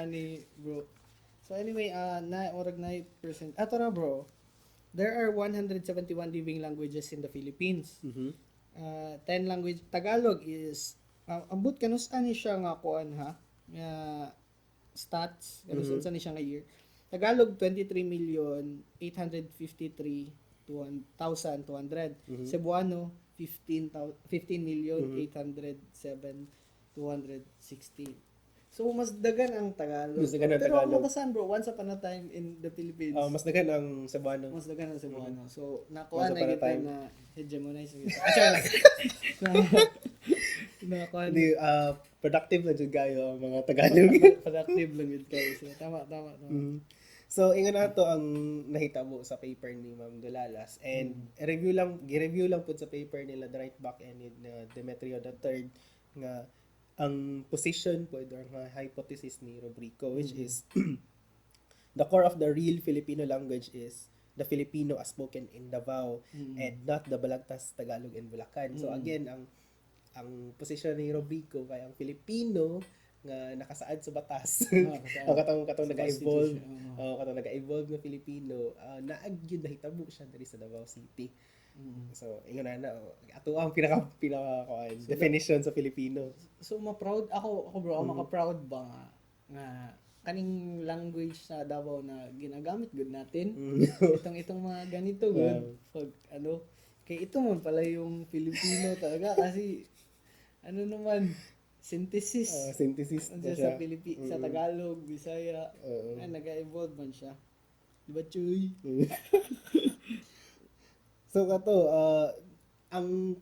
ani bro. So anyway, na orag na percent. Ato na bro. There are 171 living languages in the Philippines. 10 language Tagalog is ambot kanus ani siya nga kuan ha. Stats kanus unsa ni siya nga year. Tagalog 23,853,200. Cebuano 15,807,216. So mas dagan ang Tagalog. Mas dagan ang Pero Tagalog. ang makasan bro, once upon a time in the Philippines. Mas dagan ang Cebuano. Mas dagan ang Cebuano. So nakuha Once na upon a kita time. na hegemonize na kita. Nakuha na Hindi, productive na dyan kayo ang mga Tagalog. productive lang yun kayo. So, tama. So, ingon nato ang nahitabo sa paper ni Ma'am Dolalas. And gi-review lang po sa paper nila the right back end ni Demetrio III nga ang position po or nga hypothesis ni Rubrico, which is the core of the real Filipino language is the Filipino as spoken in Davao and not the Balagtas, Tagalog, and Bulacan. So again, ang posisyon ni Rubrico kay ang Filipino nga nakasaad sa batas. Ang katong nag-evolve, katong nag-evolve nga Filipino, naagyon nahitabo siya diri sa Davao City. So, ingon na ato ang pinaka definition sa Filipino. So, ma-proud ako bro, maka-proud ba nga kaning language sa Davao na ginagamit good natin. Itong mga ganito good. Pag kay ito man pala yung Filipino talaga kasi synthesis. Synthesis na Sa siya. sa Tagalog, Bisaya, nag-evolve man siya. Diba, Chuy? So kato, ang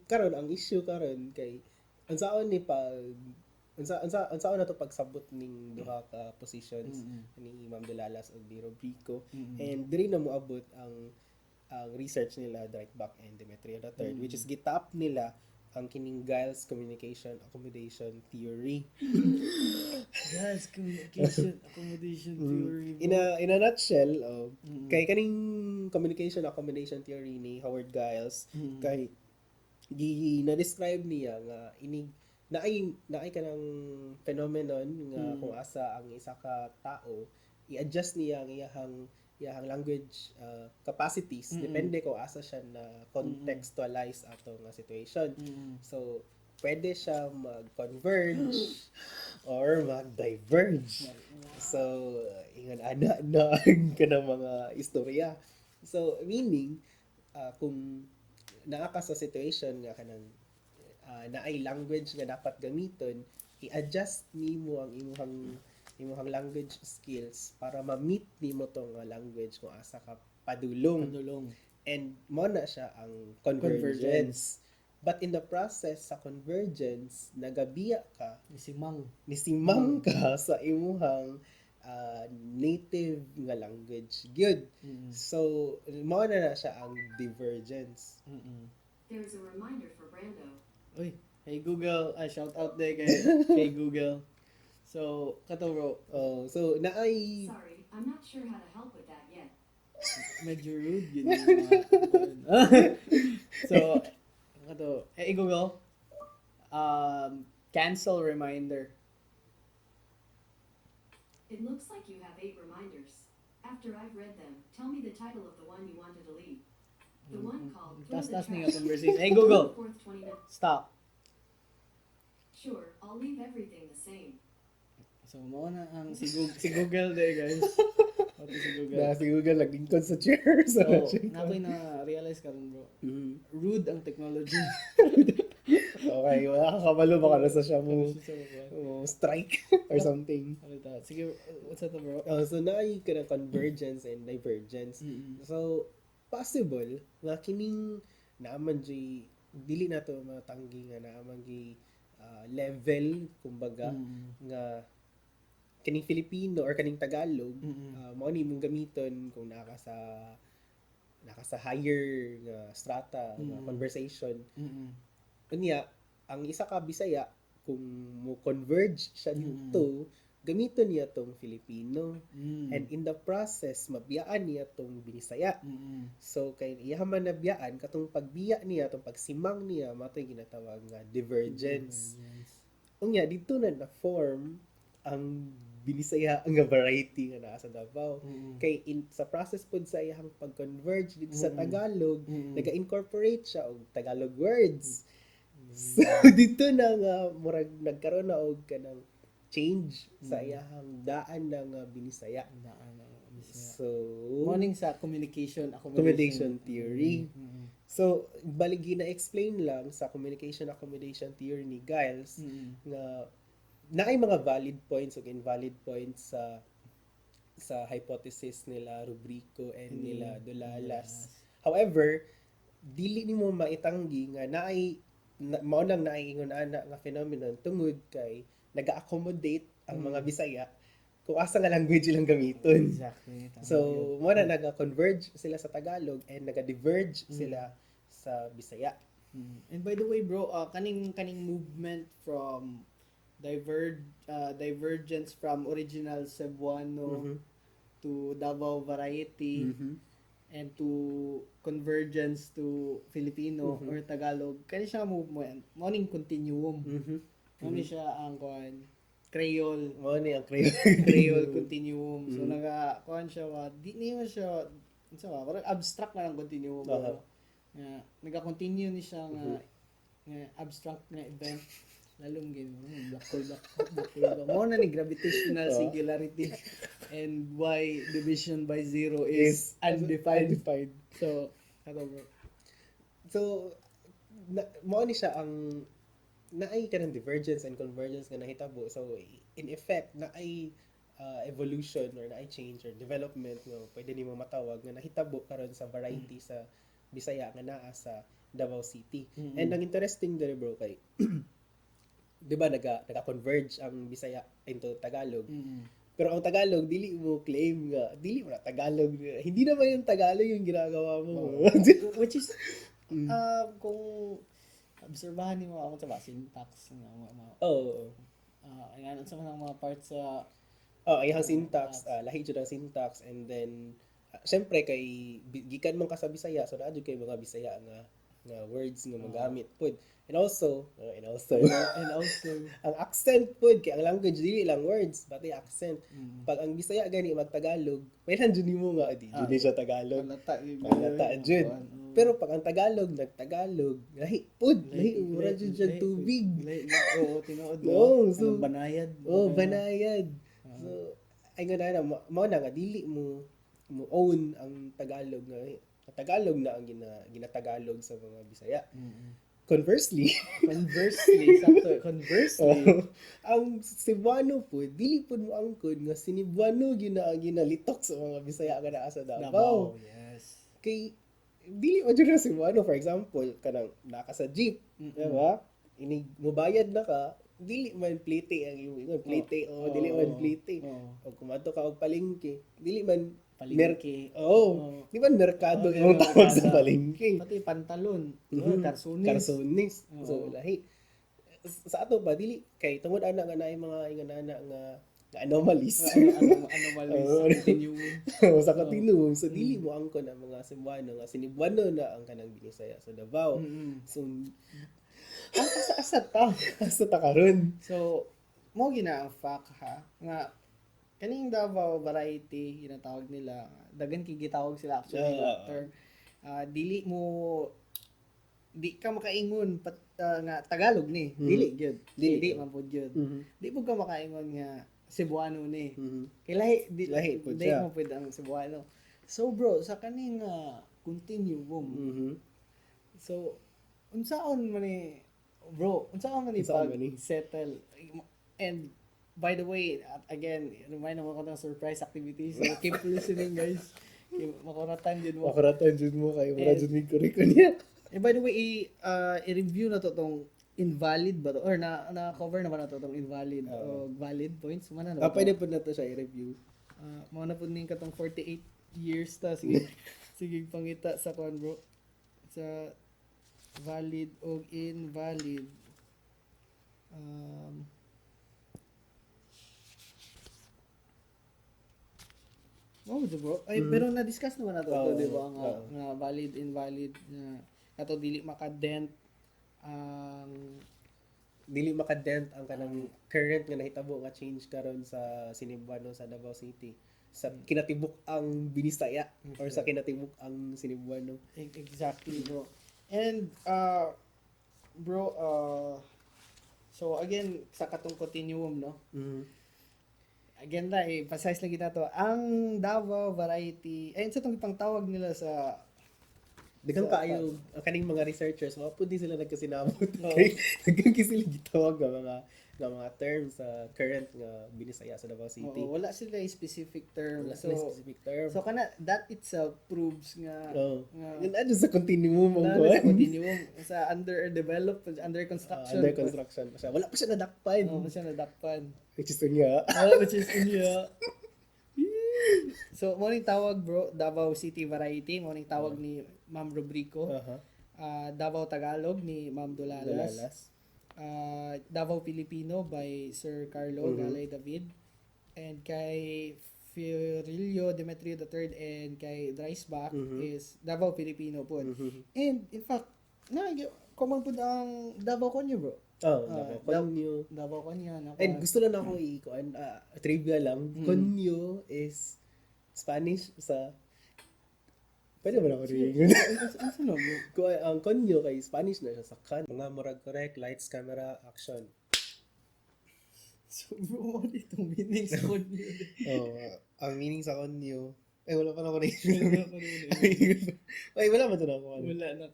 issue karon kay unsaon ni unsaon na to pagsabot ning duha ka positions ni Ma'am Dolalas ug ni Rubrico, and diri na moabot ang research nila direct back and Demetrio III, which is gitap nila ang kining Giles Communication Accommodation Theory. Yes, Communication Accommodation Theory. In a nutshell, kay kaning Communication Accommodation Theory ni Howard Giles, kay na-describe niya nga inig naay kanang phenomenon nga kung asa ang isa ka tao i-adjust niya ang iyahang language capacities depende kung asa siya na contextualize ato nga situation. So pwede siya mag-converge or mag-diverge. So ingon ana na kanang mga istorya. So meaning kung naa ka sa situation nga kanang naay language nga dapat gamiton, i-adjust nimo ang imong language skills para ma-meet nimo tong language kung asa ka padulong. And mo na siya ang convergence. But in the process sa convergence, nagabiya ka, nisimang ka sa imong native nga language gyud. So mo na siya ang divergence. There's a reminder for Brando. Uy, hey Google, shout out there kay Google. So, kato bro. So naay Sorry, I'm not sure how to help with that yet. Medyo rude yun yung So, kato, hey Google, cancel reminder. It looks like you have 8 reminders. After I've read them, tell me the title of the one you want to delete. The one called Throw the Tas nga Trash. conversation. Hey Google, 4th 29. stop. Sure, I'll leave everything the same. So, mo na ang si Google there, guys. Ito si Google. si Google naglingkod sa chair. So, nakoy na realize ka rin, bro. Rude ang technology. Okay, wala ka kabalo baka nasa siya mo strike or something. Sige, what's that, bro? So naay ka ng convergence and divergence. So possible nga kining naaman dili na to matanggi nga naaman level kumbaga nga kining Filipino or kaning Tagalog mao ni mong gamiton kung naka sa higher nga strata nga conversation. Unya ang isa ka Bisaya kung mo converge siya dito gamiton niya tong Filipino. And in the process, mabiyaan niya tong Binisaya. So, kay iya man nabiyaan, katong pagbiya niya, tong pagsimang niya, matay ginatawag nga divergence. Unya, dito na form ang Binisaya nga variety nga naa sa Davao. Kay sa process pod sa iyang pag-converge dito sa Tagalog, naga-incorporate siya og Tagalog words. So dito na nga murag nagkaroon na og kanang change sa iyang daan ng Binisaya. So Morning sa Communication Accommodation Theory. So baligi na explain lang sa Communication Accommodation Theory ni Giles nga naay mga valid points o invalid points sa hypothesis nila Rubrico and nila Dolalas. However, dili nimo maitanggi nga mao nang naay ingon ana nga phenomenon tungod kay naga-accommodate ang mga Bisaya kung asa nga language ilang gamiton. Exactly. So, mo na naga-converge sila sa Tagalog and naga-diverge sila sa Bisaya. And by the way, bro, kaning movement from divergence from original Cebuano to Davao variety and to convergence to Filipino or Tagalog, kani siya movement morning continuum. Mani siya ang Creole Mo ni ang Creole. Creole continuum. So kuan siya di niya siya parang abstract na lang continuum. Naga-continue ni siya nga abstract nga event lalong black hole mo na ni gravitational singularity and why division by zero is undefined. So mo ni siya ang naay kanang divergence and convergence nga nahitabo. So in effect naay evolution or naay change or development nga pwede nimo matawag nga nahitabo karon sa variety sa Bisaya nga naa sa Davao City. And ang interesting dere bro kay 'di ba naga-converge ang Bisaya into Tagalog. Pero ang Tagalog dili mo claim nga dili mo na Tagalog. Hindi naman yung Tagalog yung ginagawa mo. which is kung obserbahan niyo ako sa syntax nga ayan sa mga parts sa iyang syntax, lahi jud ang syntax, and then syempre kay gikan man ka sa Bisaya, so naa jud kay mga Bisaya nga words nga magamit pud. And also ang accent pud kay ang language dili lang words, pati accent. Pag ang Bisaya gani mag-Tagalog, maylan jud nimo nga di jud siya Tagalog. Palata jud. Pero pag ang Tagalog nag-Tagalog, lahi pud, lahi ura jud siya tubig. Tinuod No, so banayad. Banayad. So ay nga mao na nga dili mo own ang Tagalog nga Tagalog na ang ginatagalog sa mga Bisaya. Conversely, ang Cebuano po, dili po mo angkod nga Cebuano ginalitok sa mga Bisaya nga naa sa Davao. Yes. Kay dili mo jud nga Cebuano, for example, kanang naka sa jeep, di ba? Ini mobayad na ka, dili man plite ang imong plite dili man plite. O kumadto ka og palengke, dili man palengke. Di ba merkado yung tawag sa palengke? Pati pantalon, karsunis. So lahi. Sa ato ba dili kay tungod ana nga naay mga ingana nga anomalies. Anomalies sa continuum. Sa continuum. So dili mo angkon ang mga Cebuano nga Cebuano na ang kanang Binisaya sa Davao. So asa ta karon. So mo gina ang fact nga kaning Davao variety ginatawag nila, dagan kay gitawag sila actually term. Di ka makaingon nga Tagalog ni, dili gyud. Dili man pud gyud. Di mo ka makaingon nga Cebuano ni. Kay lahi pud mo pud ang Cebuano. So bro, sa kaning continuum. So unsaon man ni bro, unsaon man ni pag settle. And by the way, again, remind mo ko ng surprise activities. So keep listening, guys. Makuratan jud mo kay mura jud mi korek niya. And by the way, i-review na to tong invalid ba to or na cover naman na to tong invalid o valid points man na. Pwede po na to siya i-review. Mao na pud ning katong 48 years ta sige pangita sa kon bro. Sa valid o invalid. Oh, bro. Ay, pero na-discuss naman nato to, di ba? Nga valid, invalid, na ato dili makadent ang Dili makadent ang kanang current nga nahitabo nga change karon sa Sinibuano sa Davao City sa kinatibuk ang Binisaya or sa kinatibuk ang Sinibuano. exactly, bro. And bro, so again sa katong continuum, no? Again na, precise lang kita to. Ang Davao variety, ayun sa itong ipang tawag nila sa Daghang kaayo kaning mga researchers wa pud di sila nagkasinabot kay daghang sila gitawag nga mga terms sa current nga Binisaya sa Davao City. wala sila a specific term. Wala sila specific term. So kana that itself proves nga Yun ano sa continuum ang sa continuum sa underdeveloped, under construction. under construction pa siya. Wala pa siya nadakpan. Wala siya nadakpan. Which is nga. Which is India. So, mo ning tawag, bro, Davao City Variety, mo ning tawag ni Ma'am Rubrico. Davao Tagalog ni Ma'am Dolalas. Davao Filipino by Sir Carlo Galay David. And kay Fiorillo Demetrio III and kay Dreisbach is Davao Filipino po. And in fact, common po ang Davao Konyo, bro. Konyo. Davao Konyo. And gusto lang ako i-kuan, trivia lang. Konyo is Spanish sa pwede ba na ako rin? Ang konyo kay Spanish na siya sa kan. Mga Murag Korek, lights, camera, action. So bro, what itong meaning sa konyo? Ang meaning sa konyo, wala pa na ako rin. Wala ba ito na ako? Wala na.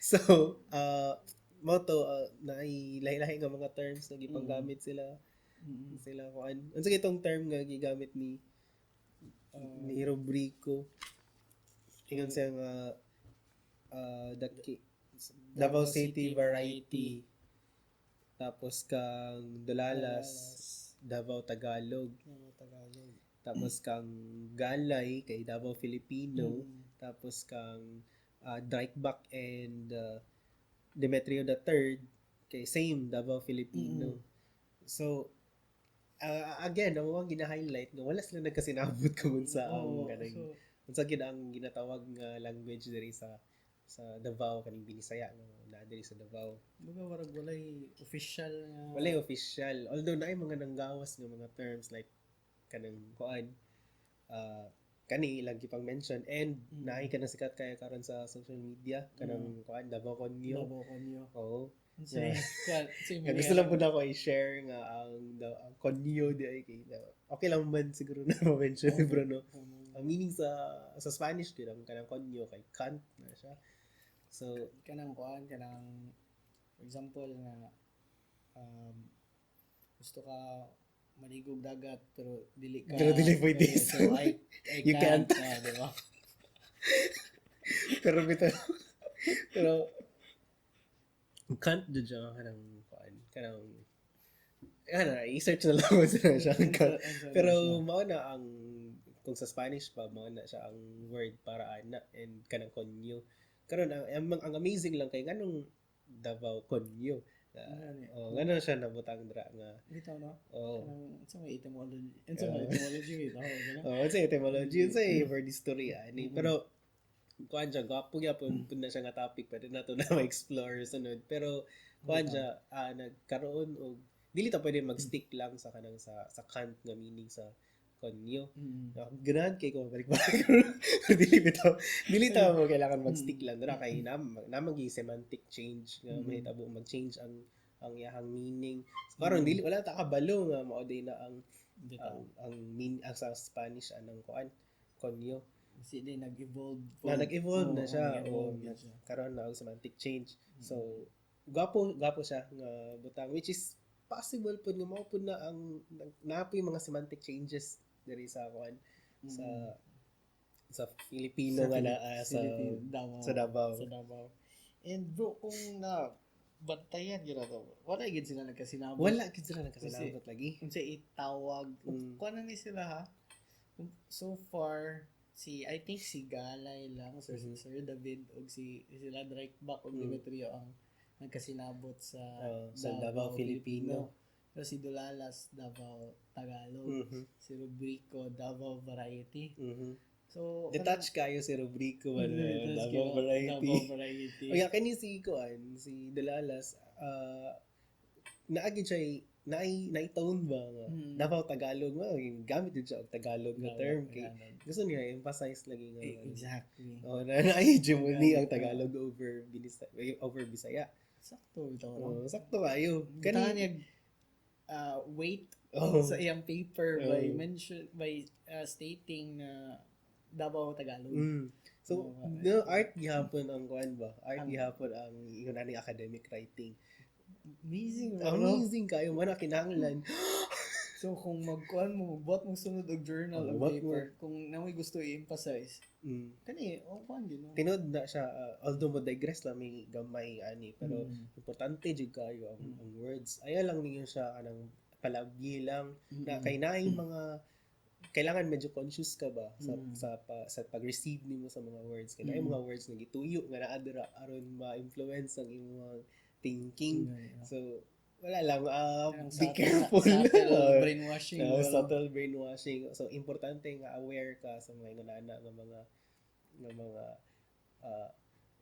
So, motto, lahi-lahi nga mga terms na gipanggamit sila. Sila kuan. Unsa itong term nga gigamit ni Rubrico. Ingon siya nga Davao City Variety. Tapos kang Dolalas, Davao Tagalog. Tapos kang Galay kay Davao Filipino. Tapos kang Dreisbach and Demetrio III kay same Davao Filipino. So again, ang mga gina-highlight nga wala sila nagkasinabot kung sa ang kanang unsa gid ang ginatawag nga language diri sa Davao kaning Binisaya na diri sa Davao. Baga warag walay official nga. Walay official. Although naay mga nanggawas nga mga terms like kanang kuan kani ilang gipang mention and naay kanang sikat kaya karon sa social media kanang kuan Davao Konyo. Oo. Gusto lang po na ako i-share nga ang konyo di ay kay okay lang man siguro na ma-mention bro no. Ang meaning sa Spanish kay kanang konyo kay kant na siya. So kanang kuan kanang for example nga gusto ka maligog dagat pero dili pwede. So You can't. Di ba? pero can't do siya kanang i-search na lang mo siya pero mao na ang kung sa Spanish pa mao na siya ang word para ana and kanang konyo karon ang amazing lang kay nganong Davao Konyo ngano siya nabutang dra nga bitaw no sa may etymology sa etymology sa word history ani pero kuan siya gapo gyapon pud na siya nga topic pwede nato na ma-explore sunod pero kuan siya nagkaroon og dili ta pwede mag-stick lang sa kanang sa Kant nga meaning sa konyo ganahan kay ko balik dili ta mo kailangan mag-stick lang dira kay namang semantic change nga mahitabo mag-change ang iyang meaning karon dili wala ta kabalo nga mao day na ang meaning sa Spanish anang kuan konyo kasi nag-evolve na siya karon na og semantic change so gapo siya nga butang which is possible pud nga mao pud na ang naapoy mga semantic changes diri sa kuan sa Filipino nga na sa Davao and bro kung na bantayan gyud to wala gid sila nagkasinabot lagi unsa itawag kuan ni sila ha so far I think si Galay lang, Sir David, o sila Dreisbach o Demetrio ang nagkasinabot sa Davao Filipino. Pero si Dulalas, Davao, Tagalog. Mhm. Si Rubrico, Davao Variety. Mhm. So, Detach kayo si Rubrico man Tapos Davao Variety. Davao Variety. O kani si Kuan, si Dalalas, naagi siya naitone ba nga Davao Tagalog mo gamit din siya og Tagalog nga Davao term kay Tagalog. gusto niya emphasize lagi nga Exactly. na-hegemony ang Tagalog over Bisaya. Sakto ito. Sakto kayo. Kani niya weight sa iyang paper by stating na Davao Tagalog. So, no, art gihapon ang kuan ba? Art gihapon ang yun ani academic writing. Amazing, Amazing kayo man kinahanglan. So, kung magkuhan mo, magbuhat mong sunod og journal o paper, kung namoy gusto i-emphasize, kani, kuhan din. Tinod na siya, although mo digress lang, may gamay ani, pero importante jud kayo ang words. Aya lang niyo siya kanang palabyi lang, na kay naay mga kailangan medyo conscious ka ba sa pag-receive nimo sa mga words. Kaya ay mga words na gituyo nga naa dira aron ma-influence ang imong thinking. So wala lang be careful. Subtle brainwashing. Subtle brainwashing. So importante nga aware ka sa mga inanana nga mga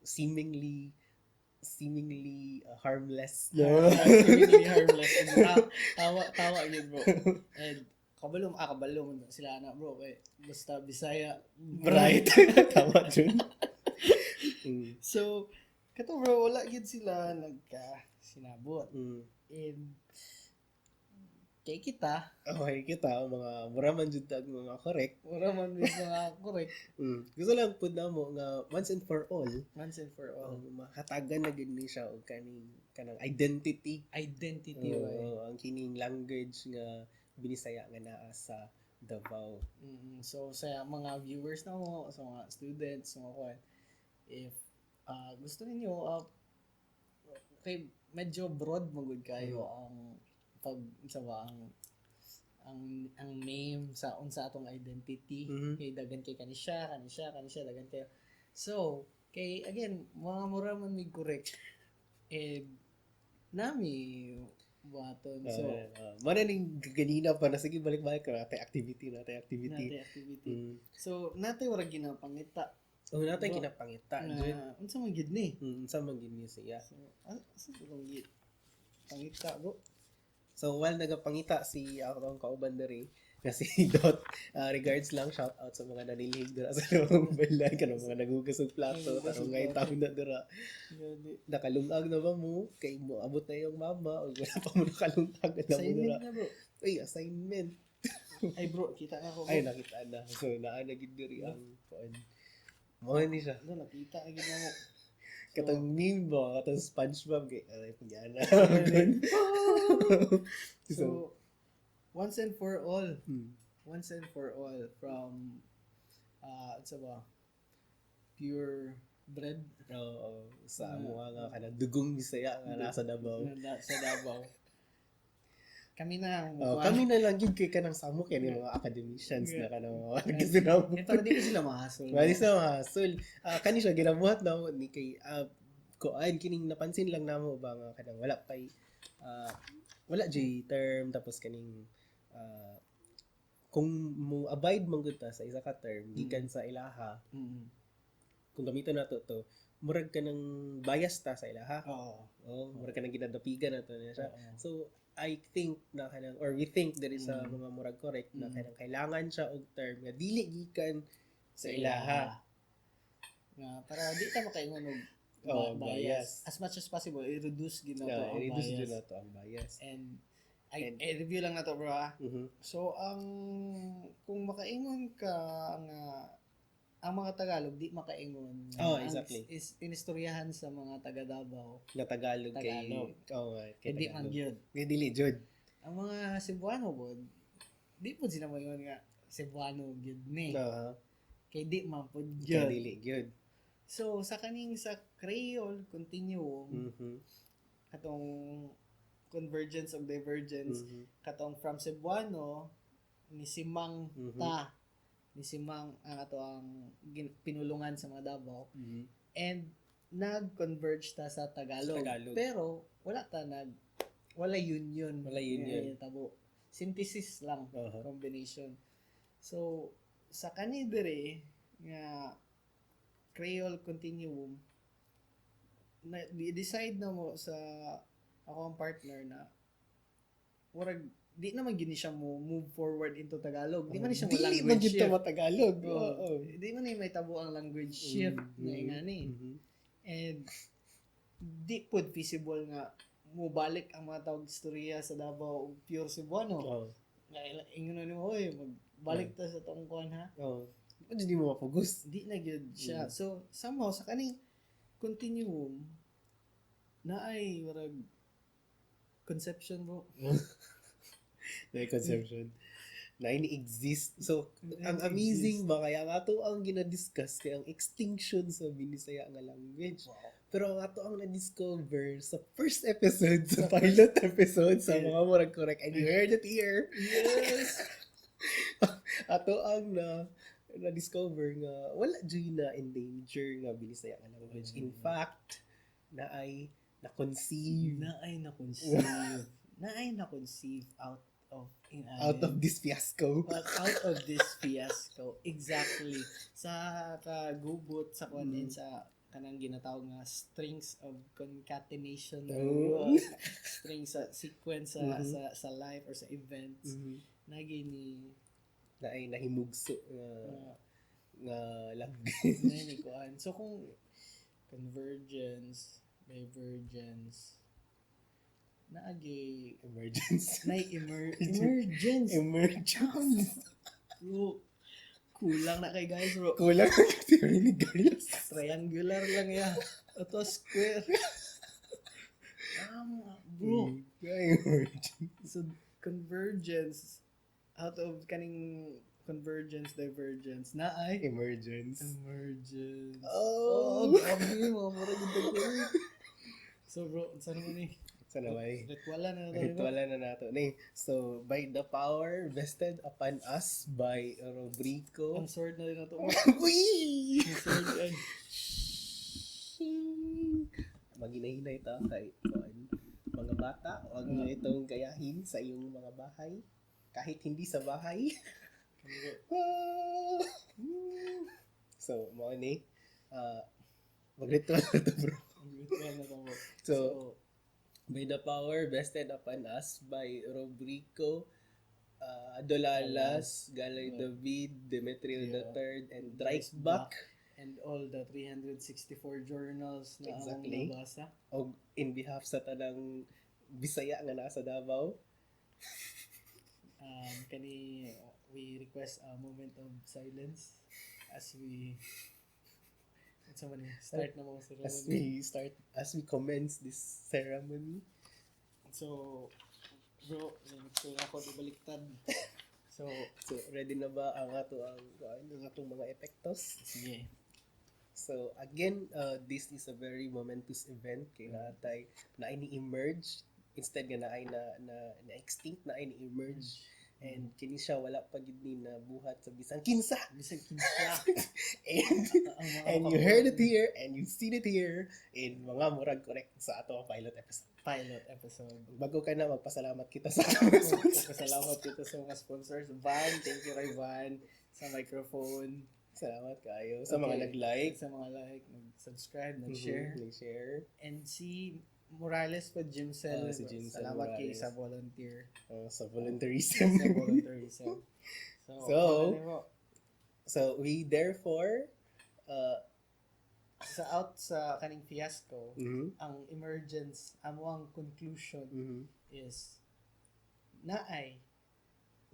seemingly harmless. Seemingly harmless. Tawa yun, bro. And kabalo sila na, bro. Basta Bisaya Bright. Tama dun. So, kato bro, wala yun sila sinabot. And kay kita, Okay, kita mga muraman jud tag mga correct. muraman may mga correct. Gusto lang pud na mo nga once and for all, makatagan na gid ni siya og kanang identity. Ang kining language nga Binisaya nga naa sa Davao. So sa mga viewers na mo, sa mga students, if gusto niyo kay medyo broad magud kayo ang ang name sa unsa atong identity. Kay dagan kay kanisya dagan kayo. So kay again mga mura man mig correct nami buhaton. So mana ning ganina pa na sige balik-balik ka natay activity. So natay wala ginapangita. Natay kinapangita. Unsa man gid ni? Unsa man gid ni siya. So asa tulong gid pangita bro. So while nagapangita si akong kauban diri nga si Dot, regards lang shout out sa mga nanilhig dira sa loob balay kanang mga nagugas og plato tarong ngay taon na dira. Nakalungag na ba mo kay mo abot na yung mama o wala pa mo nakalungag na mo dira. Assignment. Ay bro, kita na ko. Ay nakita na. So naa na gid diri ang kuan. Mo ni siya. Nakita gid na mo. Katong meme ba, katong SpongeBob kay ay punyana. So once and for all from pure bread sa mga kanang dugong Bisaya nga nasa Davao. Kami na lang gid kay kanang samok yan yung mga academicians na kanang mga nagsinabot. Pero di ko sila mahasol. Wali sa mahasol. Kani siya ginabuhat na ni kay kuan kining napansin lang namo ba nga kanang wala jay term tapos kaning kung mo abide man gud ta sa isa ka term gikan sa ilaha. Kung gamiton nato to murag ka ng bias ta sa ilaha. Murag ka ng ginadapigan nato niya siya. So I think na kanang or we think there is a mga murag correct na kanang kailangan siya og term nga dili gikan sa ilaha. Nga para di ta makaingon og bias. As much as possible i-reduce gid nato ang bias. And review lang nato bro. So kung makaingon ka nga ang mga Tagalog di makaingon. Exactly. Is inistoryahan sa mga taga Davao. Na Tagalog. Kay di man gyud. Kay dili jud. Ang mga Cebuano bod di pud sila moingon nga Cebuano gyud ni. Kay di man pud gyud. Kay dili gyud. So sa Creole continuum katong convergence of divergence katong from Cebuano ni Simang ni Simang ato ang pinulongan sa mga Davao and nag-converge ta sa Tagalog. Pero wala ta wala union. Wala union. Tabo. Synthesis lang, Uh-huh. combination. So sa kani dire nga Creole continuum na decide na mo sa ako ang partner na murag di naman gini siya mo move forward into Tagalog. Di man siya mo Dili man language gid ta shift. Tagalog. Oo. Di man may tabo ang language shift na ingani. Mhm. And di pud feasible nga mo balik ang mga tawag istorya sa Davao og pure Cebuano. Oh. Ingon na mo, oy, magbalik ta sa tong kuan ha. Oh. Hindi mo mapugos. Di na gyud siya. So somehow sa kaning continuum na ay warag conception bro. Na conception. Na ini-exist. So, ang amazing ba kaya nga to ang ginadiscuss kay ang extinction sa Binisaya nga language. Wow. Pero ang ato ang na-discover sa first episode, sa pilot episode sa Mga Murag Korek, and you heard it here. Yes. Ato ang na-discover nga wala dyan na endanger nga Binisaya nga language. In fact, na ay na-conceive out of this fiasco. Out of this fiasco. Exactly. Sa kagubot sa kunin sa kanang ginatawag nga strings of concatenation. Oh. Strings sa sequence sa life or sa events. Nagini Na ay nahimugso nga language. ni kuan. So kung convergence, divergence, naagi Emergence. emergence. Bro, kulang na kay guys bro. Kulang ang theory ni guys. Triangular lang ya. Ito square. Bro. Emergence. So convergence out of kaning convergence divergence na ay Emergence. emergence. Oh. Grabe mo mura gid ko. So bro, saan mo ni? Sana may Ritualan na ito. ritualan na nato. So, by the power vested upon us by Rodrigo. Ang sword na rin na ito. Uy! Ang sword ay. Maginahinay ta kay mga bata. Huwag nyo itong gayahin sa iyong mga bahay. Kahit hindi sa bahay. So, mo ni mag-ritual na to bro. Ang ritual na ito bro. So, by the power vested upon us by Rodrigo, Adolalas, Galay David, Demetrio III, and Dreisbach. And all the 364 journals na Exactly. ang nabasa. O in behalf sa tanang Bisaya nga nasa Davao. We request a moment of silence as we start na mga ceremony. As we commence this ceremony. So, bro, so ako ibaliktad. So, ready na ba ang atong mga epektos? sige. So again, this is a very momentous event kay natay na ini-emerge instead nga naay na extinct na ini-emerge. And kini siya wala pa gid ni na buhat sa bisan kinsa. Bisag kinsa. And you heard it here and you've seen it here in Mga Murag Korek sa ato pilot episode. Bago ka na, magpasalamat kita sa mga sponsors. Pasalamat dito sa mga sponsors. Van, thank you kay Van sa microphone. Salamat kayo sa mga nag-like, Sa mga like, nag-subscribe, nag-share. nag-share. And si Morales pa Jimsel. Si Jimsel Salamat kay Morales. sa volunteer. Sa volunteerism. Sa volunteerism. So we therefore sa kaning fiasco, mhm, ang emergence, ang conclusion mhm, is naay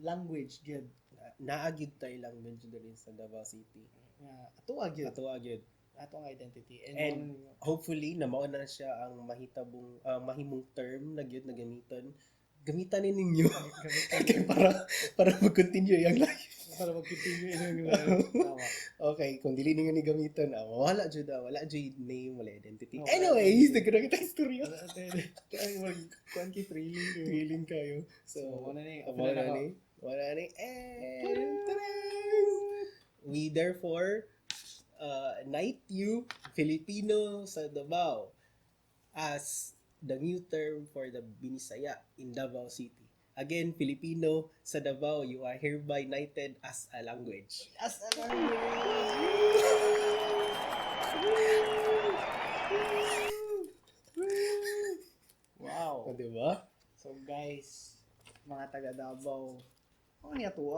language gyud naagid tay language diri sa Davao City. nga atuwa gyud Ato agid. atong identity And hopefully na mao na siya ang mahitabong mahimong term na gyud na gamiton ninyo kay para mag-continue yung life. para mag-continue yung tama. Okay, kung dili ninyo ni gamiton, wala jud name, wala identity. Okay. Anyways, nagkaroon kita istorya. Kaya mag-quanti thrilling Feeling kayo. so wala ni Wala ni. And we therefore knight you Filipino sa Davao as the new term for the Binisaya in Davao City. Again, Filipino sa Davao, you are hereby knighted as a language. As a language. Wow. O, diba? So guys, mga taga Davao, ano niya to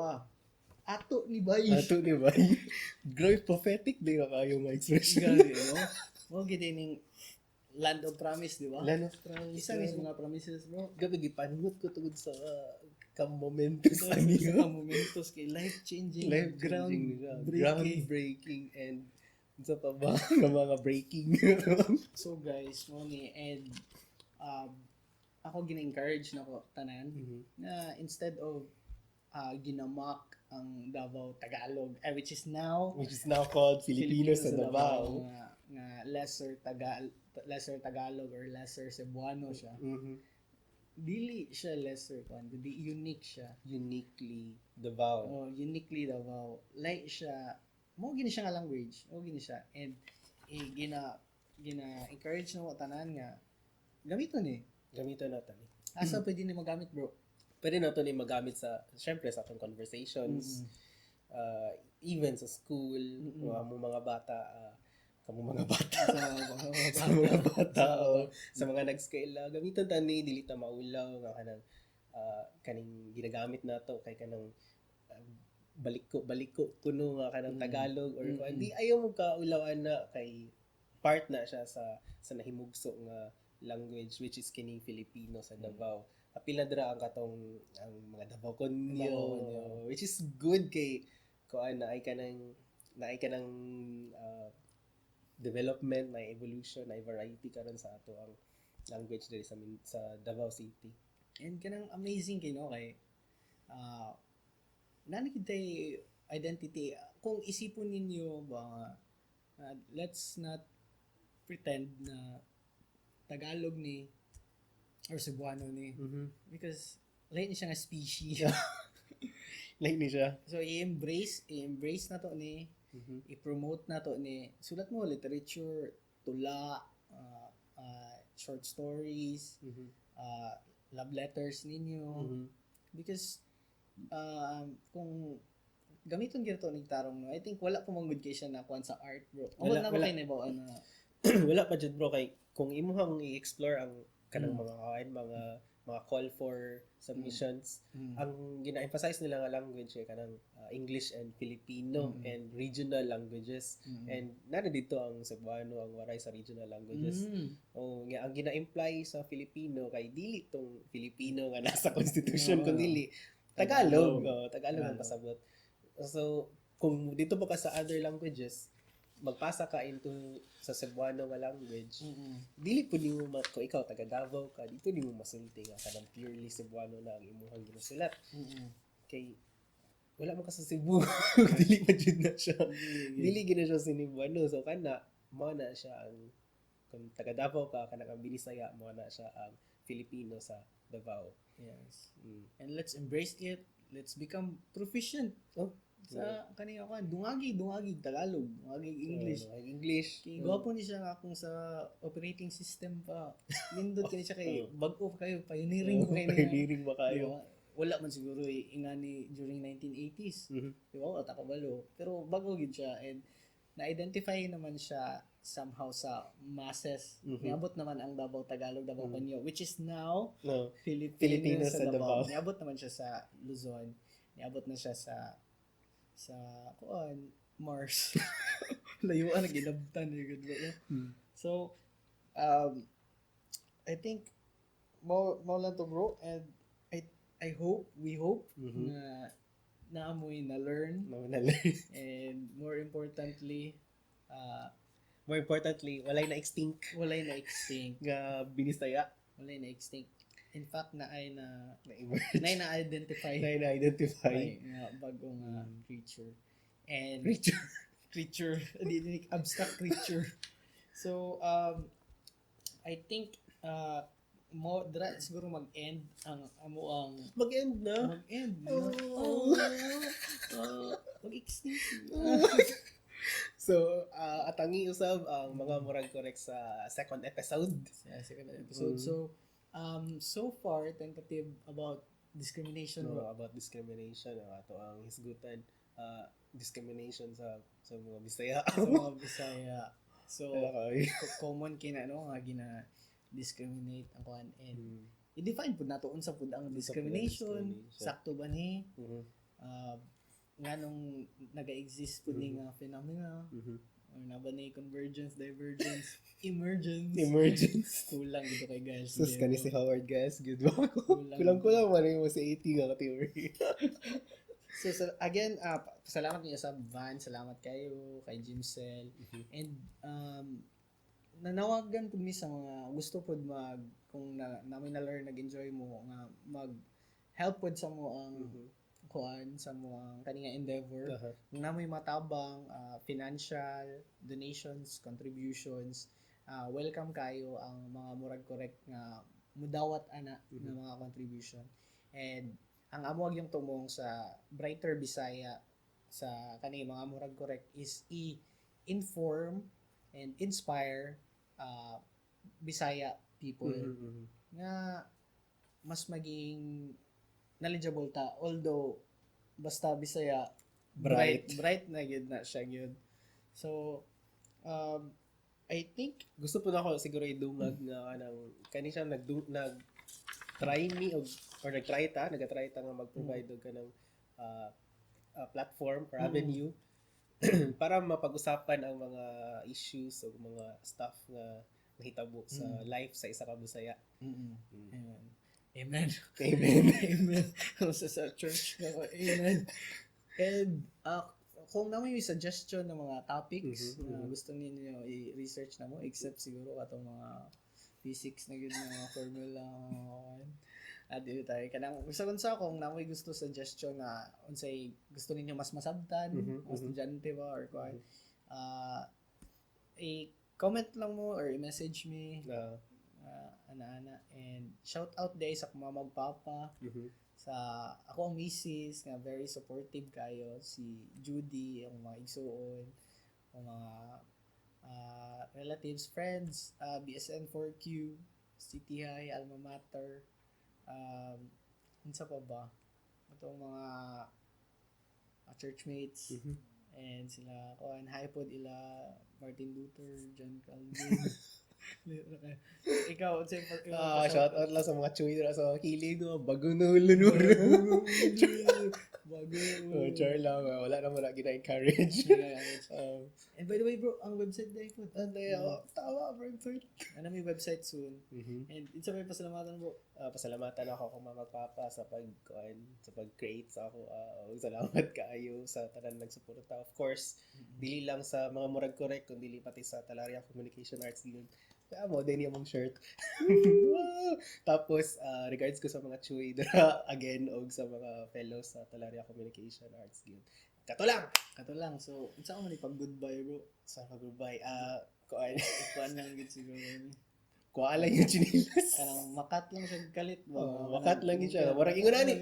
Ato ni Bay. Ato, diba? Grabe prophetic, di ba kayo mga expression? Grabe, no? Mo gidining land of promise, di ba? Land of promise. Isa sa mga promises, bro. Gabi, gipangot ko tungod sa ka-momentos Sa niya. momentos kay life-changing, Life-changing nila. groundbreaking. Groundbreaking and sa pa ba ng mga breaking. So guys, mo ni and ako gina-encourage na ko tanan na instead of ginamak ang Davao Tagalog, which is now called Filipino sa Davao. nga lesser Tagalog or lesser Cebuano siya. Dili siya lesser kundi unique siya. Uniquely Davao. Uniquely Davao. Like siya, mo gini siya nga language. Mo gini siya. And gina-encourage na mo tanan nga gamiton eh. Gamiton natin. Asa pwede ni magamit, bro? Pwede na ito ni magamit syempre sa atong conversations, even sa school, mga bata, sa mga nag-scale, gamitan tani, dili ta maulaw, nga kaning ginagamit nato kay kanang baliko kuno nga kanang Tagalog, or di ayaw mo kaulawan na kay part na siya sa nahimugso nga language, which is kining Filipino sa Davao. Apila dira ang mga Davao konyo, which is good kay naay kanang development, may evolution, may variety karon sa ato ang language diri sa Davao City. And kanang amazing kay nani kitay identity. Kung isipon ninyo ba let's not pretend na Tagalog ni or Cebuano ni because lain siya nga species. Lain ni siya. So i-embrace na to ni i-promote na to ni sulat mo literature, tula, short stories, love letters ninyo because kung gamiton gyud to ning tarong no, I think wala pa mong good case na kuan sa art, bro. Wala kay nibo na wala pa jud, bro, kay kung imuhang i-explore ang kanang mga call for submissions, ang gina-emphasize nila nga language ay kanang English and Filipino and regional languages, and nana dito ang Cebuano ang waray sa regional languages. Nga ang gina-imply sa Filipino kay dili tong Filipino nga nasa constitution kundi Tagalog. Tagalog ang pasabot. So kung dito pa ka sa other languages, magpasa ka into sa Cebuano nga language, dili po nimo kung ikaw taga Davao ka, dito nimo masulti nga kanang purely Cebuano na ang imuhang ginusulat. Kay wala man ka sa Cebu, dili pa jud na siya. Dili gina siya Cebuano, so kana mo na siya ang kung taga Davao ka kanang ang Binisaya, mo na siya ang Filipino sa Davao. Yes. And let's embrace it. Let's become proficient. Sa kaniya ko dungagi Tagalog, dungagi English. Kay gwapo ni siya nga kung sa operating system pa. Nindot kini siya kay bag-o kayo, pioneering ko kayo. Pioneering ba kayo? Wala man siguro ingani during 1980s. Di ba? At ako balo. Pero bago gid siya and na-identify naman siya somehow sa masses. Niabot naman ang Davao Tagalog, Davao Panyo, which is now Filipino sa Davao. Niabot naman siya sa Luzon. Niabot na siya sa Mars. Layuan na ginabtan good bro. So I think mo lang to, bro, and we hope na naamoy na learn and more importantly walay na extinct nga Binisaya. Walay na extinct. In fact, na-emerge. Na-identify nga bagong creature. And creature. Abstract creature. So, I think dra siguro mag-end ang Mag-end na. Mag-extinct. So, atangi usab ang mga murag korek sa second episode. Sa second episode. So far, tentative about discrimination, No, bro. about discrimination ato ang hisgutan discrimination sa mga Bisaya. Sa mga Bisaya. So, Okay. common kina nga discriminate ang kuan and i-define pud nato unsa pud ang discrimination, sakto ba ni nganong naga-exist pud ni nga phenomena or na ba ni convergence, divergence, emergence. Kulang dito kay guys. Sus kani si Howard guys, good ba ko? Kulang man mo sa 80 nga theory. So again, salamat niyo sa Van, salamat kayo kay Jimsel. And nanawagan pud mi sa mga gusto pud kung namin na-learn, nag-enjoy mo nga mag-help pud sa mo ang kuan sa mo ang kaninga endeavor. Kung namoy matabang financial donations, contributions, welcome kayo ang mga murag korek nga mudawat ana ng mga contribution. And ang amuag yung tumong sa Brighter Bisaya sa kani mga murag korek is inform and inspire Bisaya people nga mas maging knowledgeable ta, although basta Bisaya bright na gyud na siya gyud. So I think Gusto po na ako siguro idungag nga kanang kani siya nag-try me or nag-try ta nga mag-provide og kanang platform or avenue para mapag-usapan ang mga issues o mga stuff nga nahitabo sa life sa isa ka Bisaya. Amen. Amen. sa church na ko. Amen. And kung naman yung suggestion ng mga topics na gusto niyo i-research na mo, except siguro atong mga physics na yun, mga formula, dito tayo. Kanang unsa kung namoy gusto suggestion na unsay gusto ninyo mas masabtan, mga estudyante ba or kuan. I-comment lang mo or i-message me. Ana and shout out day sa mga magpapa sa ako ang misis nga very supportive kayo, si Judy, ang mga igsuon, ang mga relatives, friends, BSN 4Q, City High, Alma Mater, unsa pa ba itong mga churchmates and sila kuan hypod ila Martin Luther, John Calvin. Ikaw, Shout out lang sa mga chuy na sa kilig no, bago no lunuro. Char lang, wala naman na gina-encourage. And by the way bro, ang website dahil po. Tawa, website. Ano may website soon. And isa pa yung pasalamatan bro. Pasalamatan ako kung magpapa sa pag-create sa ako. Salamat kaayo sa tanan nagsuporta. Of course, dili lang sa mga murag korek, kundi pati sa Talaria Communication Arts Guild. Kaya mo, din yung mong shirt. Tapos, regards ko sa mga chuy again, og sa mga fellows sa Talaria Communication Arts Guild. Kato lang. So, unsa man ipag-goodbye bro? Sa pag-goodbye, Kuan lang gid siguro. kuha lang yung chinilas. Kanang makat lang siya kalit ba? Makat lang yun siya. Marang ingon ani.